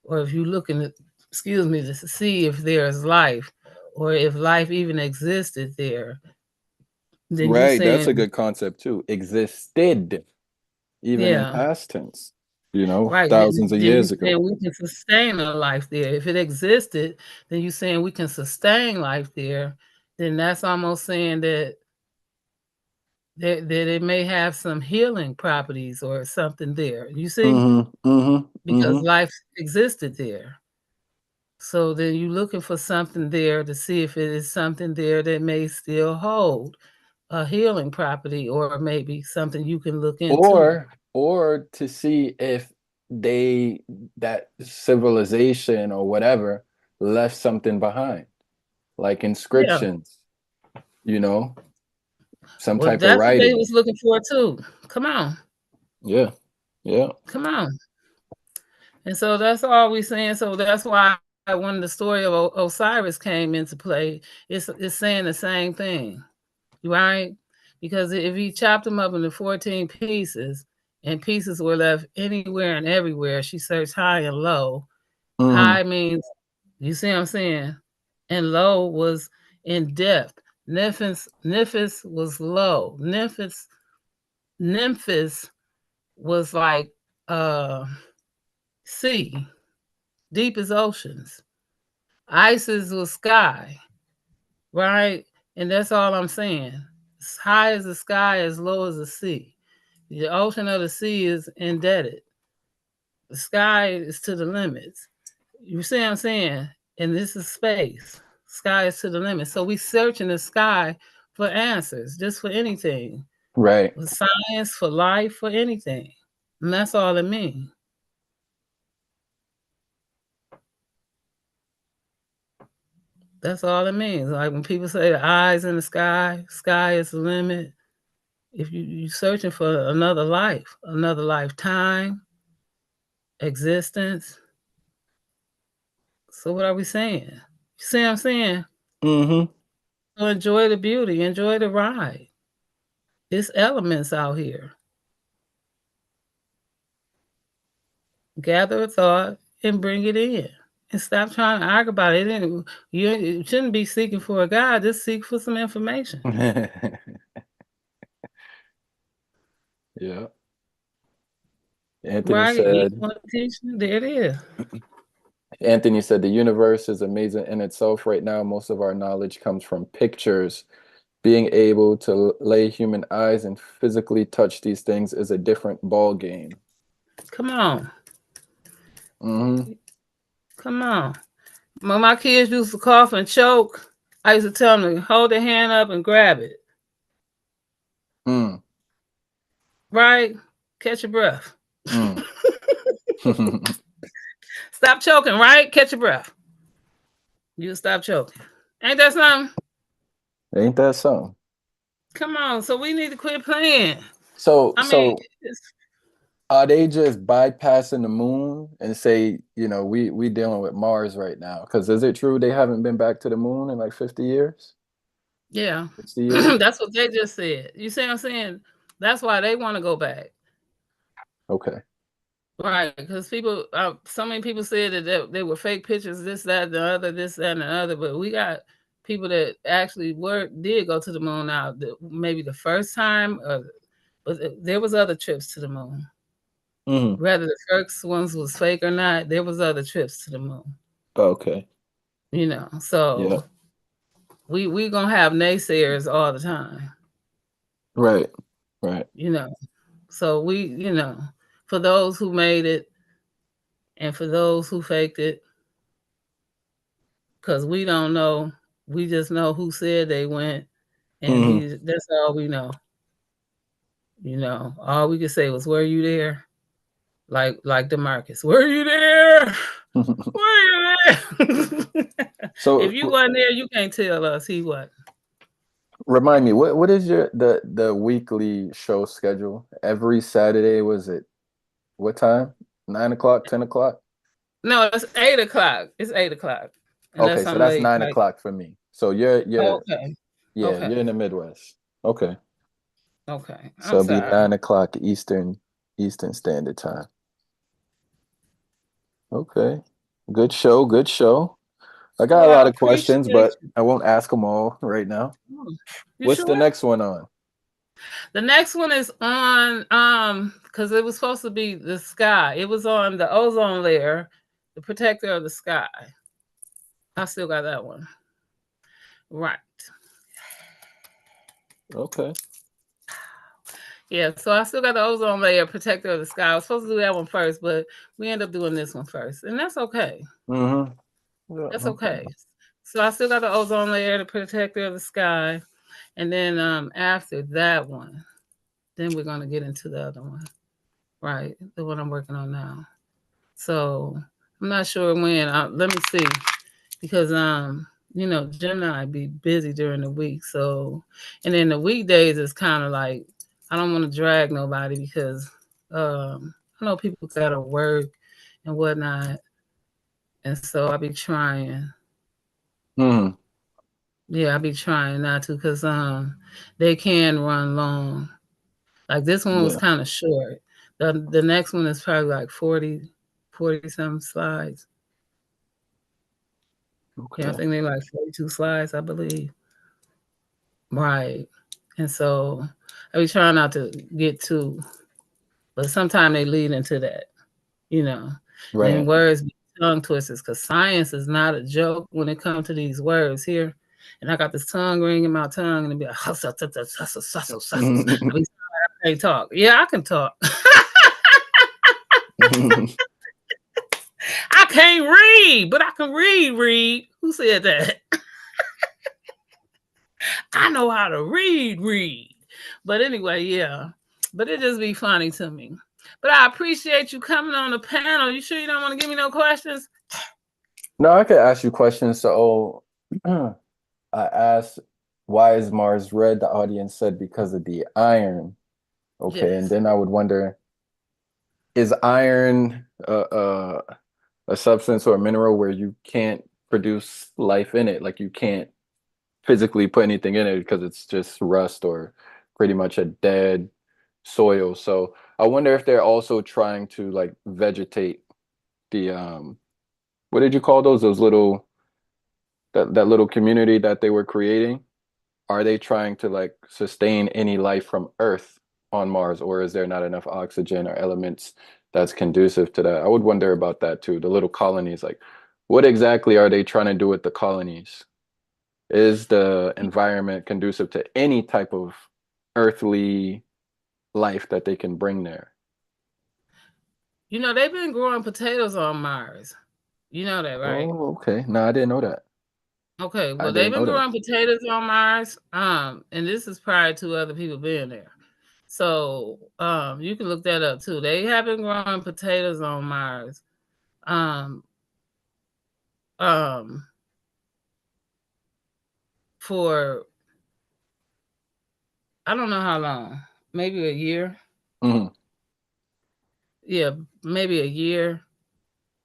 or if you're looking at, to see if there's life, or if life even existed there, then you Right. That's a saying, good concept too. Existed, even in past tense, you know, right, thousands of then you years ago. saying we can sustain a life there. If it existed, then you saying we can sustain life there, then that's almost saying that it may have some healing properties or something there. You see? Because life existed there. So then you're looking for something there to see if it is something there that may still hold a healing property, or maybe something you can look into. Or to see if that civilization or whatever left something behind, like inscriptions. you know, some Well, type of that's what they writing. was looking for too. Come on. Yeah. Yeah. Come on. And so that's all we're saying. So that's why when the story of Osiris came into play, it's saying the same thing, right? Because if he chopped them up into 14 pieces and pieces were left anywhere and everywhere, she searched high and low. Mm-hmm. High means, you see what I'm saying? And low was in depth. Nephis was low. Nemphis was like sea, deep as oceans. Isis was sky, right? And that's all I'm saying. As high as the sky, as low as the sea. The ocean of the sea is indebted. The sky is to the limits. You see what I'm saying? And this is space. Sky is to the limit. So we search in the sky for answers, just for anything. Right. For science, for life, for anything. And that's all it means. That's all it means. Like when people say the eyes in the sky is the limit. If you're searching for another life, another lifetime, existence. So what are we saying? You see what I'm saying? Mm-hmm. So enjoy the beauty, enjoy the ride. It's elements out here. Gather a thought and bring it in. And stop trying to argue about it. You shouldn't be seeking for a God, just seek for some information. Yeah. Anthony Right? You said, want to teach? There it is. Anthony said, the universe is amazing in itself right now. Most of our knowledge comes from pictures. Being able to lay human eyes and physically touch these things is a different ball game. Come on. Mm-hmm. Come on. When my kids used to cough and choke, I used to tell them to hold their hand up and grab it. Mm. Right? Catch your breath. Mm. Stop choking, right? Catch your breath. You stop choking. Ain't that something? Ain't that something? Come on. So we need to quit playing. So, I mean, so are they just bypassing the moon and say, we dealing with Mars right now? Because is it true they haven't been back to the moon in like 50 years? yeah. 60 years? That's what they just said. You see what I'm saying? That's why they want to go back. Okay. Right. Because people, so many people said that they were fake pictures, this, that, the other, this, that, and the other. But we got people that actually did go to the moon now, maybe the first time, but there was other trips to the moon. Mm-hmm. Whether the first ones was fake or not, there was other trips to the moon. Okay. So Yeah. we gonna have naysayers all the time. Right. Right. So for those who made it and for those who faked it, because we don't know, we just know who said they went, and Mm-hmm. that's all we know. All we could say was, "Were you there?" Like DeMarcus, "Were you there? Were you there?" So If you wasn't there, you can't tell us he wasn't. remind me, what is the weekly show schedule? Every Saturday, was it what time? 9 o'clock, 10 o'clock? No, it's 8 o'clock. It's 8 o'clock. Okay, Unless so I'm that's late. 9 Like, o'clock for me. So you're okay. yeah, Okay. you're in the Midwest. Okay. Okay. So I'm it'll be sorry. 9 o'clock Eastern Standard Time. Okay. Good show, good show. I got a Well, I lot of questions, appreciate but you. I won't ask them all right now. You What's the sure? next one on? The next one is on because it was supposed to be the sky. It was on the ozone layer, the protector of the sky. I still got that one. Right. Okay. Yeah, so I still got the ozone layer, protector of the sky. I was supposed to do that one first, but we end up doing this one first. And that's okay. Mm-hmm. Yeah, That's okay. okay. So I still got the ozone layer, the protector of the sky. And then after that one, then we're gonna get into the other one. Right. The one I'm working on now. So I'm not sure when. Let me see. Because you know, Gemini be busy during the week. So, and then the weekdays is kind of like, I don't want to drag nobody because I know people gotta work and whatnot. And so I be trying. Mm, Yeah, I be trying not to because they can run long. Like this one was yeah. kind of short. The next one is probably like 40 some slides. Yeah, I Okay. think they like 42 slides, I believe. Right. And so I be trying not to get too, but sometimes they lead into that, you know. And Right. words be tongue twisters because science is not a joke when it comes to these words here. And I got this tongue ring in my tongue and it be like, I be I can't talk. Yeah, I can talk. I can't read, but I can read. Who said that? I know how to read. But anyway, yeah. But it just be funny to me. But I appreciate you coming on the panel. You sure you don't want to give me no questions? No, I could ask you questions. So, I asked, why is Mars red? The audience said because of the iron. Okay, and Yes. then I would wonder, is iron a substance or a mineral where you can't produce life in it? Like you can't physically put anything in it because it's just rust or pretty much a dead soil. So I wonder if they're also trying to like vegetate the what did you call those? Those little that little community that they were creating. Are they trying to like sustain any life from Earth on Mars, or is there not enough oxygen or elements that's conducive to that? I would wonder about that too. The little colonies, like what exactly are they trying to do with the colonies? Is the environment conducive to any type of earthly life that they can bring there? You know, they've been growing potatoes on Mars. You know that, right? Oh, okay. No, I didn't know that. Okay, I well, they've didn't been know that. growing potatoes on Mars. And this is prior to other people being there. So you can look that up too. They have been growing potatoes on Mars. Um, um, for I don't know how long, maybe a year. Hmm. Yeah, maybe a year.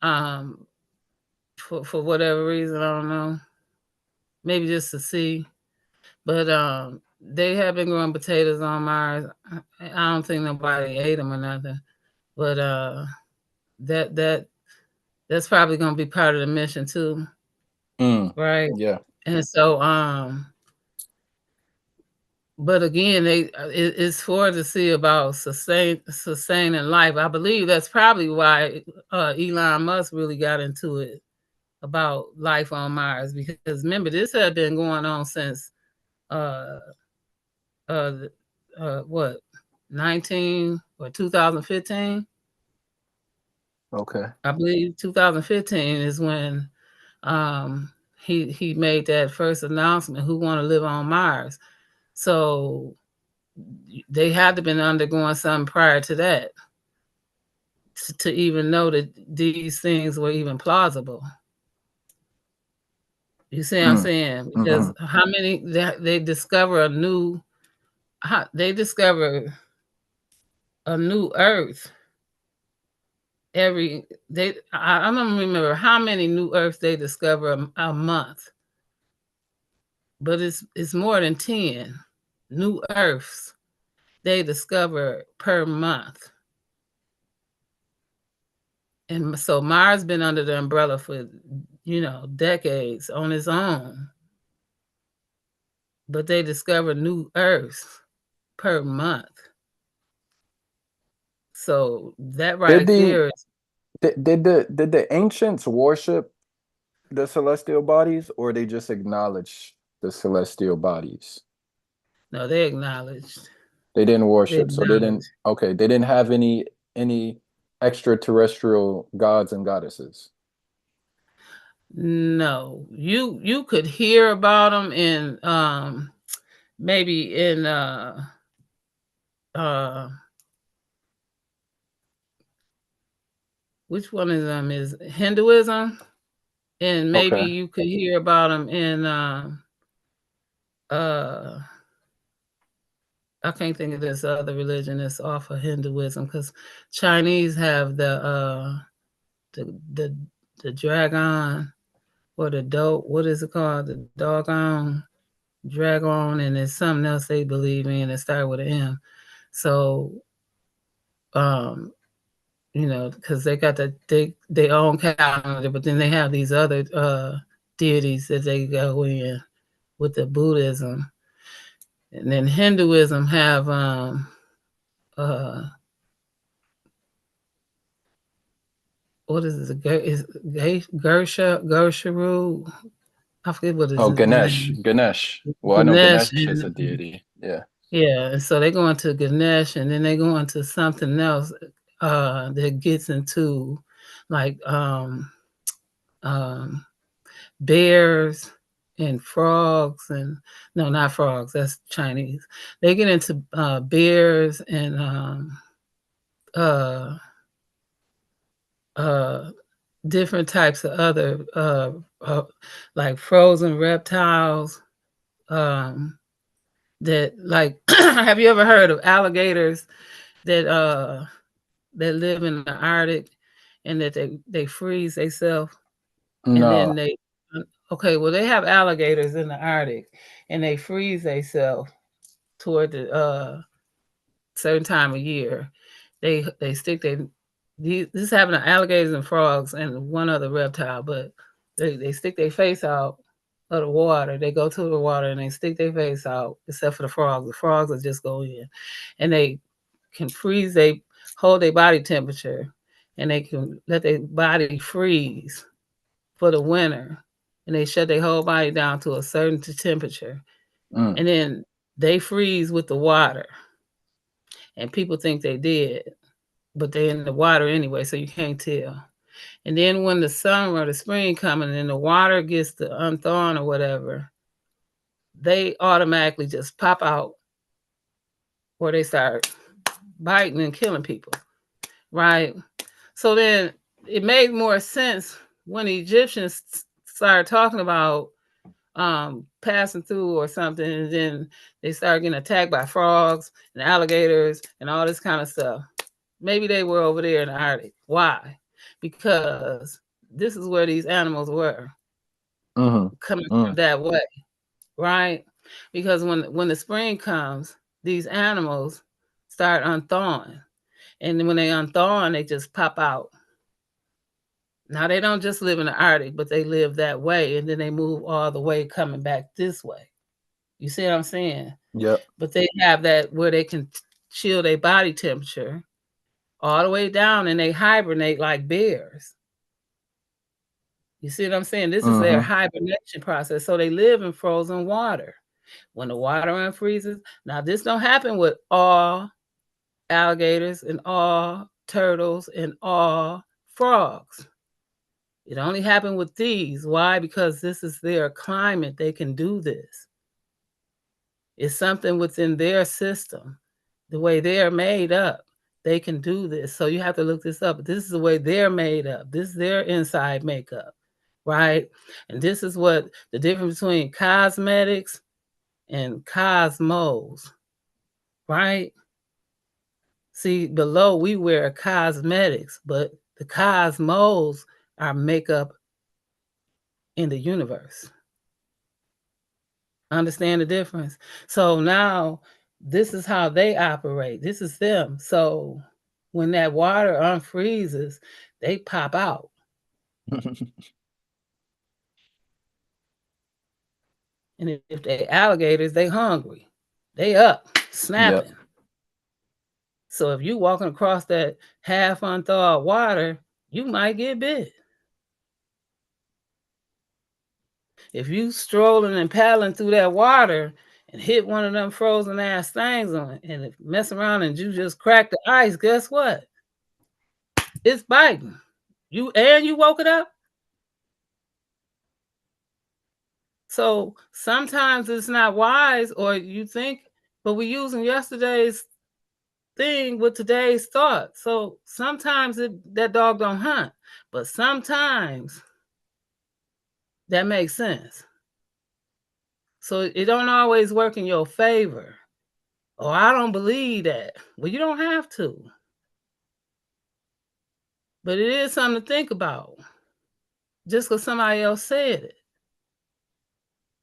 Um, for whatever reason, I don't know. Maybe just to see. But they have been growing potatoes on Mars. I don't think nobody ate them or nothing. But that that that's probably gonna be part of the mission too, Mm. right? Yeah. And so but again, it's for to see about sustaining life. I believe that's probably why Elon Musk really got into it about life on Mars because remember this had been going on since uh uh what 19 or 2015. Okay. I believe 2015 is when um he made that first announcement who want to live on Mars. So they had to been undergoing something prior to that to even know that these things were even plausible. You see what I'm Mm. saying? Because Hmm. how many they discover a new they discover a new Earth every I don't remember how many new Earths they discover a month, but it's more than 10 new Earths they discover per month. And so Mars been under the umbrella for decades on its own, but they discover new Earths per month. So that Did right the there is did the ancients worship the celestial bodies, or they just acknowledge the celestial bodies? no, they acknowledged. They didn't They worship, so they didn't. acknowledged. Okay, they didn't have any extraterrestrial gods and goddesses. No, you could hear about them in maybe in uh which one of them is Hinduism? and maybe Okay. you could hear about them in I can't think of this other religion that's off of Hinduism, because Chinese have the the dragon, or the dope, what is it called? The doggone dragon, and there's something else they believe in that start with an M. So um you know, because they got they own calendar, but then they have these other deities that they go in with the Buddhism, and then Hinduism have uh what is it? Gersharu. I forget what is Oh, his Ganesh. name. Ganesh. Well, I know Ganesh, Ganesh is and a deity. Yeah. yeah, and so they go into Ganesh, and then they go into something else that gets into like um bears and frogs, and no, not frogs, that's Chinese. They get into bears and uh uh different types of other like frozen reptiles, um that like have you ever heard of alligators that live in the Arctic, and that they freeze themselves, and then No. they okay, well, they have alligators in the Arctic, and they freeze themselves toward the certain time of year. They stick this happened to alligators and frogs and one other reptile, but they stick their face out of the water. They go to the water and they stick their face out, except for the frogs. The frogs will just go in, and they can freeze. They hold their body temperature, and they can let their body freeze for the winter, and they shut their whole body down to a certain temperature, Mm. and then they freeze with the water, and people think they did, but they're in the water anyway, so you can't tell. And then when the summer or the spring coming and the water gets to unthawing or whatever, they automatically just pop out, or they start biting and killing people, right? So then it made more sense when the Egyptians started talking about passing through or something, and then they started getting attacked by frogs and alligators and all this kind of stuff. Maybe they were over there in the Arctic. Why? Because this is where these animals were coming from Mm. that way, right? Because when the spring comes, these animals start unthawing, and when they unthaw, they just pop out. Now they don't just live in the Arctic, but they live that way, and then they move all the way coming back this way. You see what I'm saying? Yep. But they have that where they can chill their body temperature all the way down, and they hibernate like bears. You see what I'm saying? This is their Mm-hmm. hibernation process. So they live in frozen water. When the water unfreezes, now this don't happen with all alligators and all turtles and all frogs. It only happened with these. Why? Because this is their climate. They can do this. It's something within their system, the way they're made up. They can do this. So you have to look this up. This is the way they're made up. This is their inside makeup, right? And this is what the difference between cosmetics and cosmos, right? See, below we wear cosmetics, but the cosmos are makeup in the universe. Understand the difference? So now this is how they operate. This is them. So when that water unfreezes, they pop out. And if they alligators, they hungry. They up, snapping. Yep. So if you walking across that half unthawed water, you might get bit. If you strolling and paddling through that water and hit one of them frozen ass things on it, and mess around and you just crack the ice, guess what? It's biting. You woke it up. So sometimes it's not wise, or you think, but we're using yesterday's thing with today's thought. So sometimes that dog don't hunt, but sometimes That makes sense. So it don't always work in your favor. Oh, I don't believe that. Well, you don't have to. But it is something to think about. Just because somebody else said it.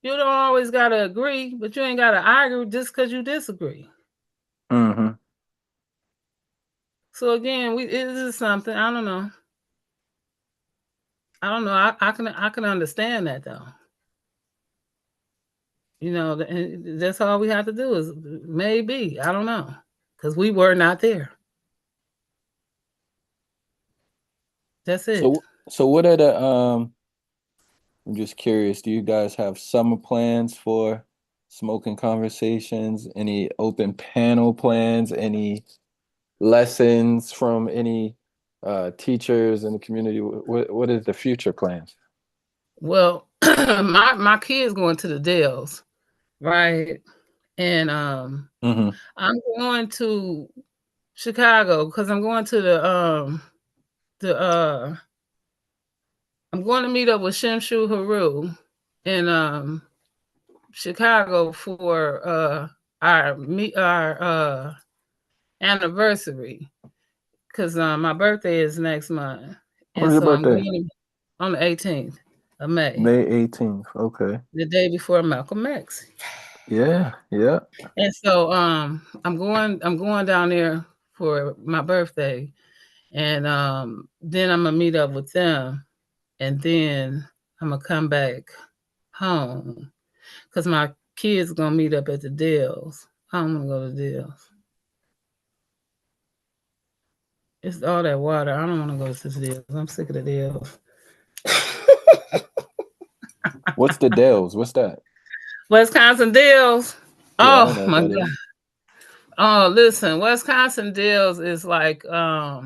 You don't always got to agree, but you ain't got to argue just because you disagree. Mm-hmm. So again, it is something, I don't know. I can understand that though. You know, that's all we have to do is maybe, I don't know, because we were not there. That's it. So what are the I'm just curious, do you guys have summer plans for Smoking Conversations? Any open panel plans? Any lessons from any teachers in the community? What is the future plans? Well, my kids going to the Dells, right? And Mm-hmm. I'm going to Chicago because I'm going to I'm going to meet up with Shimshu Haru in Chicago for our anniversary because my birthday is next month, and When's your so I'm birthday? going on the 18th of May, May 18th. Okay. the day before Malcolm X. Yeah, yeah. And so I'm going down there for my birthday, and then I'm gonna meet up with them, and then I'm gonna come back home because my kids gonna meet up at the Dells. I don't want to go to the Dells. It's all that water. I don't want to go to the Dells. I'm sick of the Dells. What's the Dells? What's that? Wisconsin Dells. Yeah, I don't Oh know what my that God. is. Oh, listen, Wisconsin Dells is like a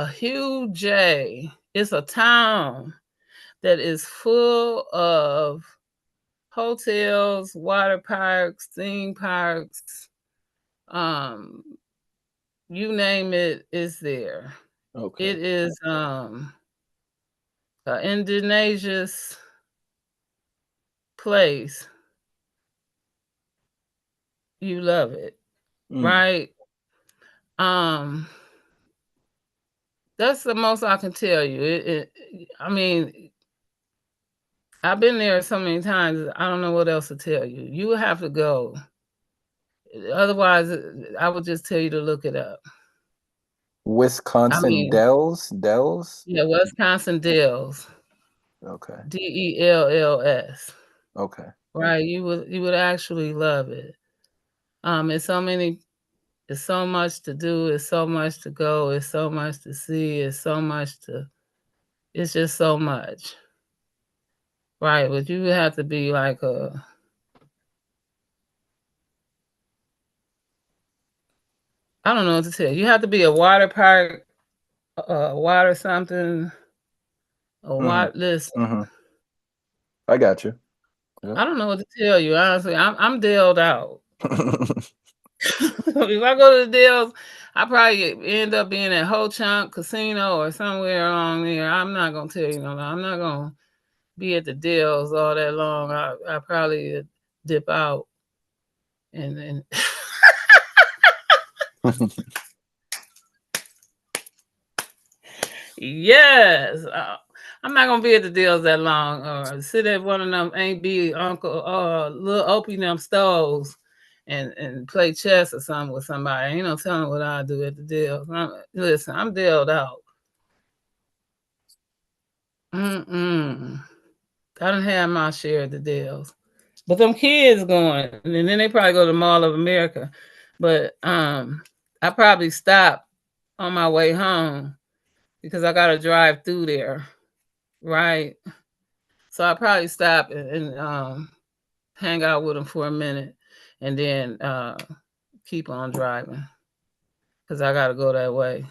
huge J. It's a town that is full of hotels, water parks, theme parks, you name it is there. Okay. It is Indonesia's place. You love it, right? That's the most I can tell you. I mean, I've been there so many times. I don't know what else to tell you. You would have to go. Otherwise, I would just tell you to look it up. I Wisconsin mean, Dells? yeah, Wisconsin Dells. Okay. Dells. Okay. Right. You would actually love it. It's so much to do, it's so much to go, it's so much to see, it's just so much. Right. But you would have to be like I don't know what to tell you. You have to be a water park, water something, a water listen. Mm-hmm. I got you. Yeah. I don't know what to tell you, honestly. I'm dealed out. If I go to the Dells, I probably end up being at Ho Chunk Casino or somewhere along there. I'm not gonna tell you no. I'm not gonna be at the Dells all that long. I probably dip out and yes. I'm not gonna be at the Dells that long or sit at one of them ain't be Uncle little open them stoves and play chess or something with somebody. Ain't no telling what I do at the Dells. Listen, I'm dealed out. I done had my share of the Dells. But them kids going, and then they probably go to Mall of America. But I probably stop on my way home because I gotta drive through there, right? So I probably stop and hang out with them for a minute, and then keep on driving because I gotta go that way,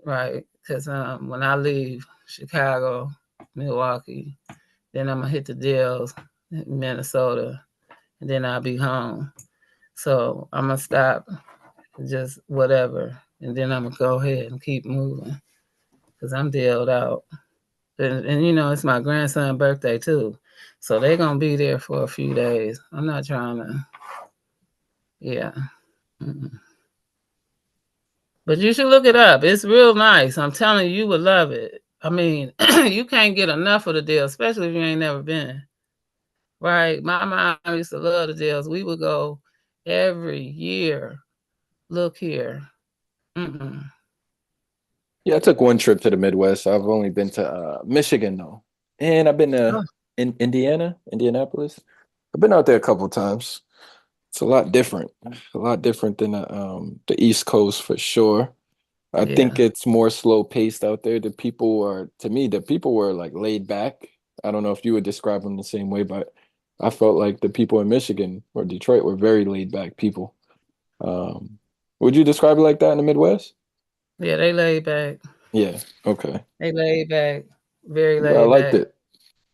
right? Because when I leave Chicago, Milwaukee, then I'm gonna hit the Dells, Minnesota, and then I'll be home. So I'm gonna stop, just whatever, and then I'm gonna go ahead and keep moving because I'm dealed out. and you know, it's my grandson's birthday too. So they're gonna be there for a few days. I'm not trying to, yeah. Mm-mm. But you should look it up. It's real nice. I'm telling you, you would love it. I mean, you can't get enough of the deal, especially if you ain't never been. Right? My mom used to love the deals. We would go every year. Look here. Mm-mm. Yeah, I took one trip to the Midwest. I've only been to Michigan though, and I've been to Oh, Indianapolis. I've been out there a couple of times. It's a lot different than the East Coast for sure. I think yeah. it's more slow paced out there. The people were like laid back. I don't know if you would describe them the same way, but I felt like the people in Michigan or Detroit were very laid back people. Um, would you describe it like that in the Midwest? Yeah, they laid back. Yeah. Okay. They laid back. Very Yeah, I laid liked back. it.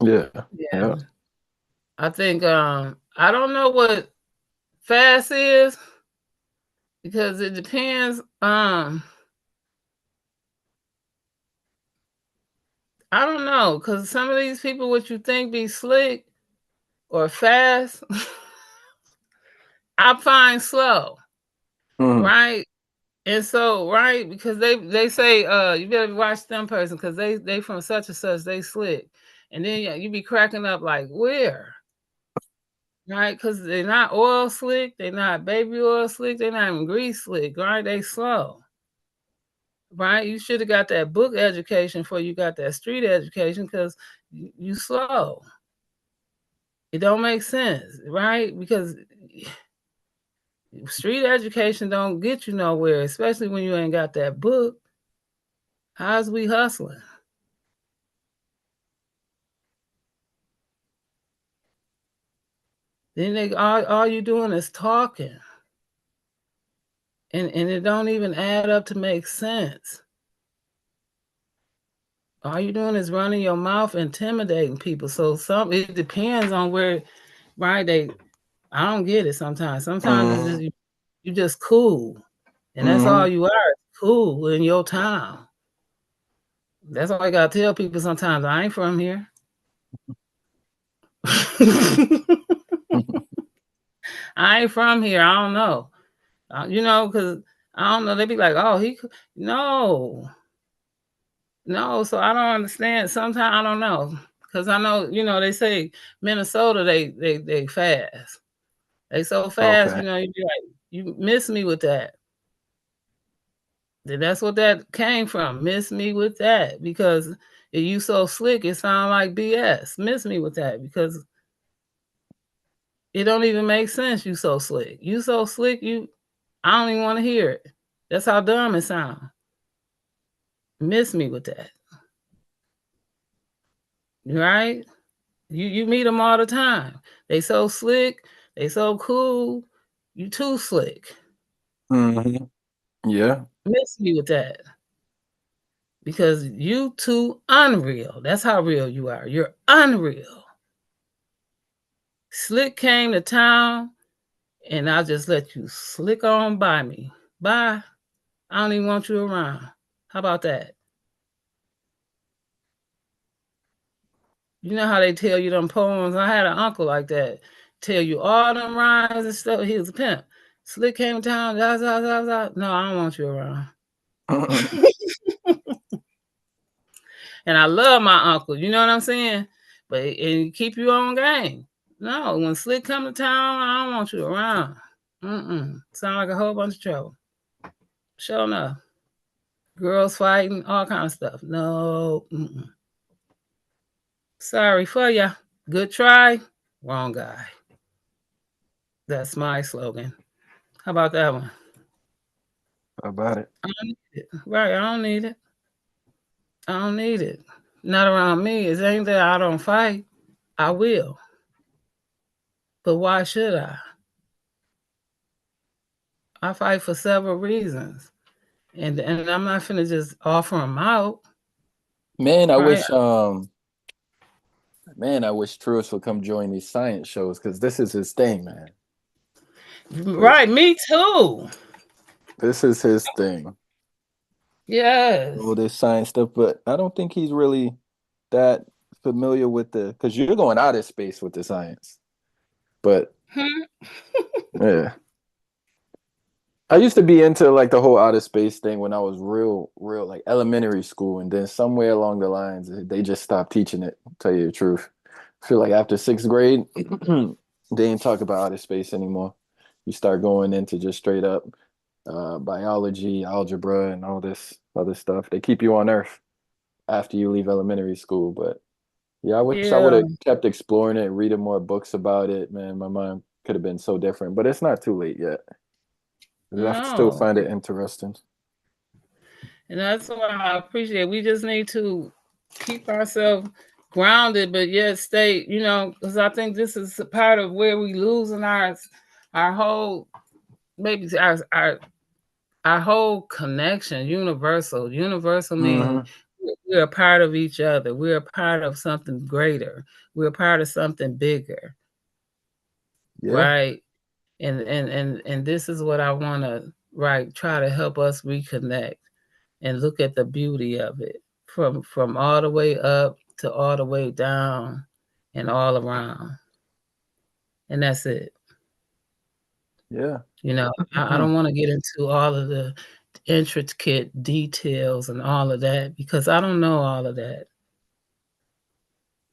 Yeah. Yeah. Yeah. I think I don't know what fast is because it depends. I don't know, because some of these people what you think be slick or fast, I find slow, Mhm. right? And so, right, because they say you better watch them person because they from such and such, they slick. And then yeah, you be cracking up like where? Right? Because they're not oil slick, they're not baby oil slick, they're not even grease slick, right? They slow. Right? You should have got that book education before you got that street education because you slow. It don't make sense, right? Because street education don't get you nowhere, especially when you ain't got that book. How's we hustling? Then they all you doing is talking. And it don't even add up to make sense. All you doing is running your mouth, intimidating people. So it depends on where, right? I don't get it sometimes. Sometimes it's Mhm. just you just cool. And that's all Mhm. you are, cool in your town. That's why I gotta tell people sometimes I ain't from here. I ain't from here. I don't know. You know, because I don't know. They be like, oh, no, no. So I don't understand. Sometimes I don't know. Because I know, you know, they say Minnesota, they fast. They so fast, you Okay. know, you be like, you miss me with that. That's what that came from. Miss me with that. Because if you so slick, it sound like BS. Miss me with that because it don't even make sense. You so slick. You so slick, I don't even want to hear it. That's how dumb it sounds. Miss me with that. Right? You meet them all the time. They so slick, they so cool. You too slick. Mhm. Yeah. Miss me with that. Because you too unreal. That's how real you are. You're unreal. Slick came to town and I'll just let you slick on by me. Bye. I don't even want you around. How about that? You know how they tell you them poems? I had an uncle like that. Tell you all them rhymes and stuff. He was a pimp. Slick came to town. Da, da, da, da. No, I don't want you around. And I love my uncle. You know what I'm saying? But and keep you on game. No, when Slick come to town, I don't want you around. Sound like a whole bunch of trouble. Sure enough. Girls fighting, all kind of stuff. No. Sorry for ya. Good try. Wrong guy. That's my slogan. How about that one? How about it? I don't need it. Right, I don't need it. I don't need it. Not around me. It ain't that I don't fight. I will. But why should I? I fight for several reasons. And I'm not finna just offer them out. Man, Right? I wish Truist would come join these science shows because this is his thing, man. Right, me too. This is his thing. Yes. All this science stuff, but I don't think he's really that familiar with because you're going out of space with the science. But yeah. I used to be into like the whole outer space thing when I was real like elementary school, and then somewhere along the lines they just stopped teaching it, to tell you the truth. I feel like after 6th grade, they didn't talk about outer space anymore. You start going into just straight up biology, algebra, and all this other stuff. They keep you on Earth after you leave elementary school. But yeah, I wish I would Yeah. have kept exploring it, reading more books about it. Man, my mind could have been so different, but it's not too late yet. I still No. find it interesting. And that's what I appreciate. We just need to keep ourselves grounded, but yet stay, because I think this is a part of where we losing our whole, maybe our whole connection. Universal meaning we're a part of each other. We're a part of something greater. We're a part of something bigger. Yeah. Right. And this is what I want to try to help us reconnect and look at the beauty of it from all the way up to all the way down and all around. And that's it. Yeah. I don't want to get into all of the intricate details and all of that because I don't know all of that.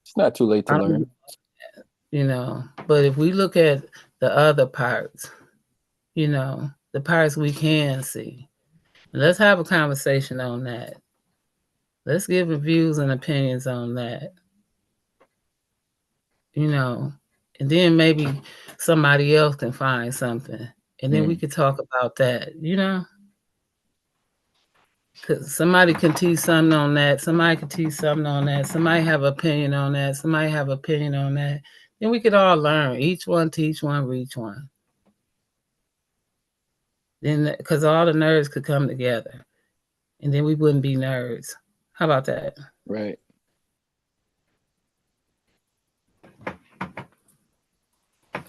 It's not too late to learn. But if we look at the other parts, the parts we can see, let's have a conversation on that. Let's give views and opinions on that. And then maybe somebody else can find something. And then we could talk about that, Because somebody can teach something on that. Somebody can teach something on that. Somebody have opinion on that. Somebody have opinion on that. Then we could all learn. Each one teach one, reach one. Then, because all the nerds could come together. And then we wouldn't be nerds. How about that? Right.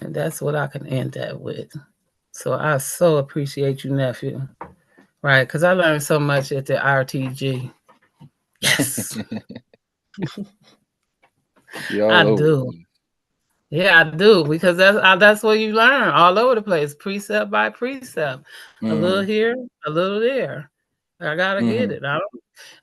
And that's what I can end that with. So I so appreciate you, nephew. Right, because I learned so much at the RTG. Yes. I do. Yeah, I do, because that's what you learn all over the place, precept by precept. A little here, a little there. I gotta get it.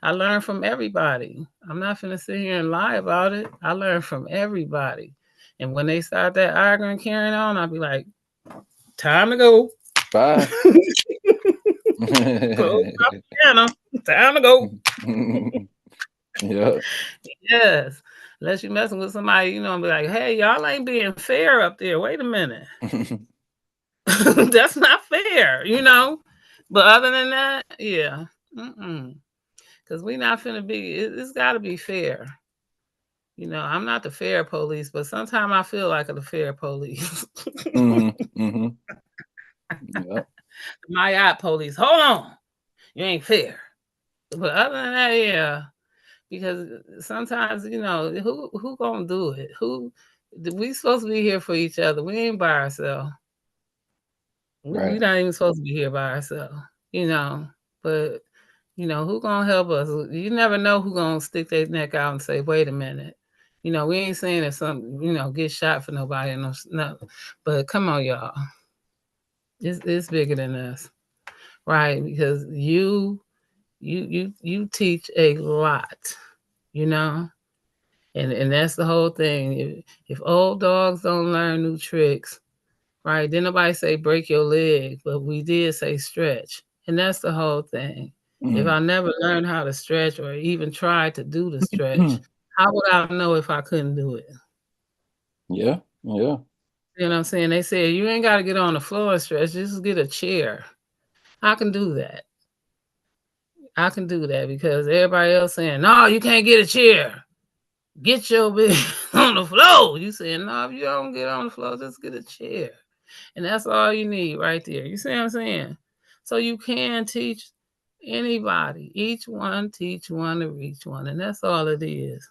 I learn from everybody. I'm not finna sit here and lie about it. I learn from everybody. And when they start that arguing, carrying on, I'll be like, time to go. Bye. Close my piano. Time to go. Yeah. Yes. Unless you're messing with somebody, and be like, hey, y'all ain't being fair up there. Wait a minute. That's not fair, But other than that, yeah. Because we not finna be, it's got to be fair. I'm not the fair police, but sometimes I feel like the fair police. Yep. My eye police, hold on. You ain't fair. But other than that, yeah. Because sometimes, who gonna do it? We supposed to be here for each other. We ain't by ourselves. We not even supposed to be here by ourselves, But, who gonna help us? You never know who gonna stick their neck out and say, wait a minute. We ain't saying that something, get shot for nobody. No. But come on, y'all. It's bigger than us. Right? Because you teach a lot, And that's the whole thing. If old dogs don't learn new tricks, right? Then nobody say break your leg, but we did say stretch. And that's the whole thing. If I never learned how to stretch or even tried to do the stretch, how would I know if I couldn't do it? Yeah. You know what I'm saying? They say you ain't got to get on the floor and stretch, just get a chair. I can do that. I can do that because everybody else saying, no, you can't get a chair. Get your bitch on the floor. You saying, no, if you don't get on the floor, just get a chair. And that's all you need right there. You see what I'm saying? So you can teach anybody. Each one teach one to reach one. And that's all it is.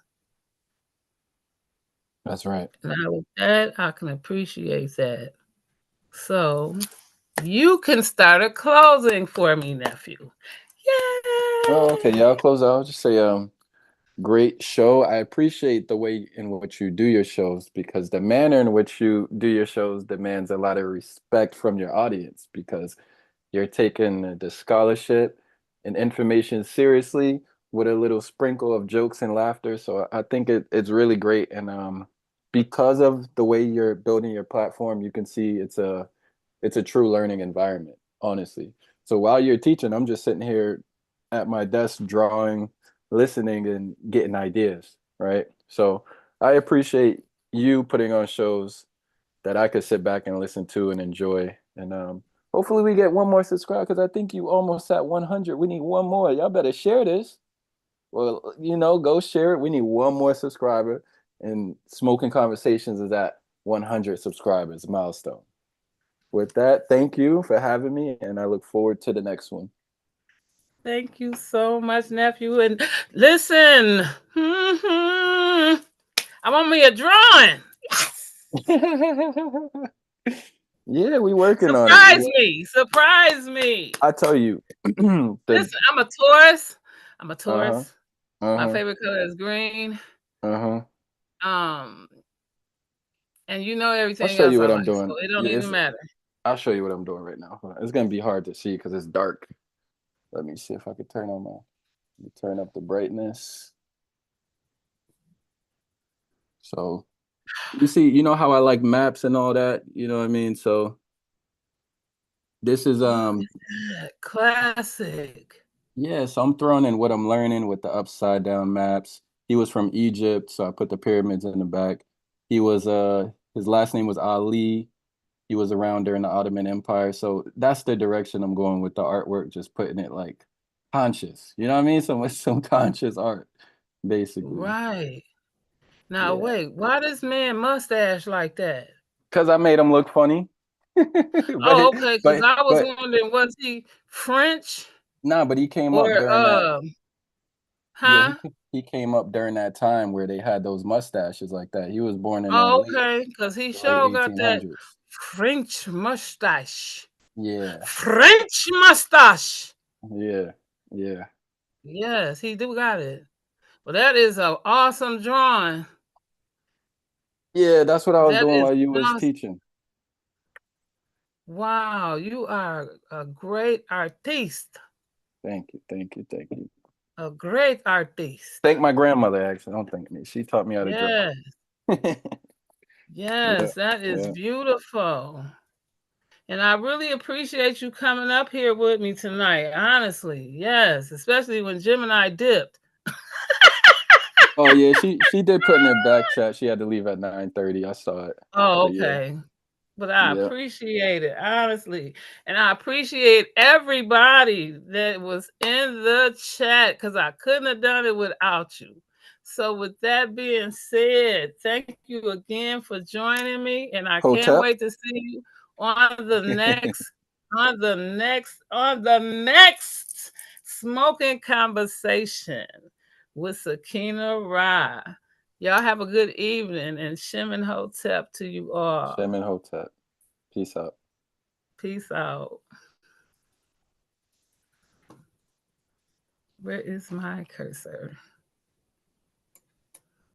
That's right. Now with that, I can appreciate that. So you can start a closing for me, nephew. Yay! Oh, okay. Yeah, I'll close out. I'll just say, great show. I appreciate the way in which you do your shows, because the manner in which you do your shows demands a lot of respect from your audience, because you're taking the scholarship and information seriously with a little sprinkle of jokes and laughter. So I think it's really great. And because of the way you're building your platform, you can see it's a true learning environment, honestly. So while you're teaching, I'm just sitting here at my desk drawing, listening, and getting ideas, right? So I appreciate you putting on shows that I could sit back and listen to and enjoy. And hopefully we get one more subscriber, because I think you almost at 100. We need one more. Y'all better share this. Well, go share it. We need one more subscriber, and Smoking Conversations is at 100 subscribers milestone. With that, thank you for having me, and I look forward to the next one. Thank you so much, nephew. And listen, I want me a drawing. Yes. Yeah, we working on it. Surprise me. I tell you. Listen, I'm a Taurus. Uh-huh. My favorite color is green. Uh-huh. And you know I'll everything show else you I what I'm like, doing. so it don't Yeah, even matter. I'll show you what I'm doing right now. Hold on. It's gonna be hard to see because it's dark. Let me see if I can turn up the brightness. So you see, you know how I like maps and all that, you know what I mean? So this is Classic. yeah, so I'm throwing in what I'm learning with the upside down maps. He was from Egypt, so I put the pyramids in the back. He was his last name was Ali. He was around during the Ottoman Empire. So that's the direction I'm going with the artwork, just putting it like conscious. You know what I mean? Some conscious art, basically. Right. Now Yeah. wait, why this man mustache like that? Because I made him look funny. Oh, but okay, because but I was but wondering, was he French nah, but he came up or during that. Yeah, huh? he came up during that time where they had those mustaches like that. He was born in Oh, okay, because he the late sure got that 1800s. French mustache. Yeah, French mustache. yeah, yeah. Yes, he do got it. Well, that is an awesome drawing. Yeah, that's what I was That doing is while you was awesome. teaching. Wow, you are a great artiste. Thank you, thank you, thank you. A great artiste. Thank my grandmother, actually. Don't thank me. She taught me how to draw. Yes, Yeah, yes, that is yeah. beautiful. And I really appreciate you coming up here with me tonight. Honestly, yes, especially when Gemini dipped. Oh yeah, she did put in her back chat. She had to leave at 9:30. I saw it. Oh, But yeah, okay. But I yeah. appreciate it, honestly. And I appreciate everybody that was in the chat, because I couldn't have done it without you. So with that being said, thank you again for joining me. And I can't Hotep. wait to see you on the next, on the next Smoking Conversation with Sakina-Ra. Y'all have a good evening, and Shem Hotep to you all. Shem and Hotep. Peace out. Peace out. Where is my cursor?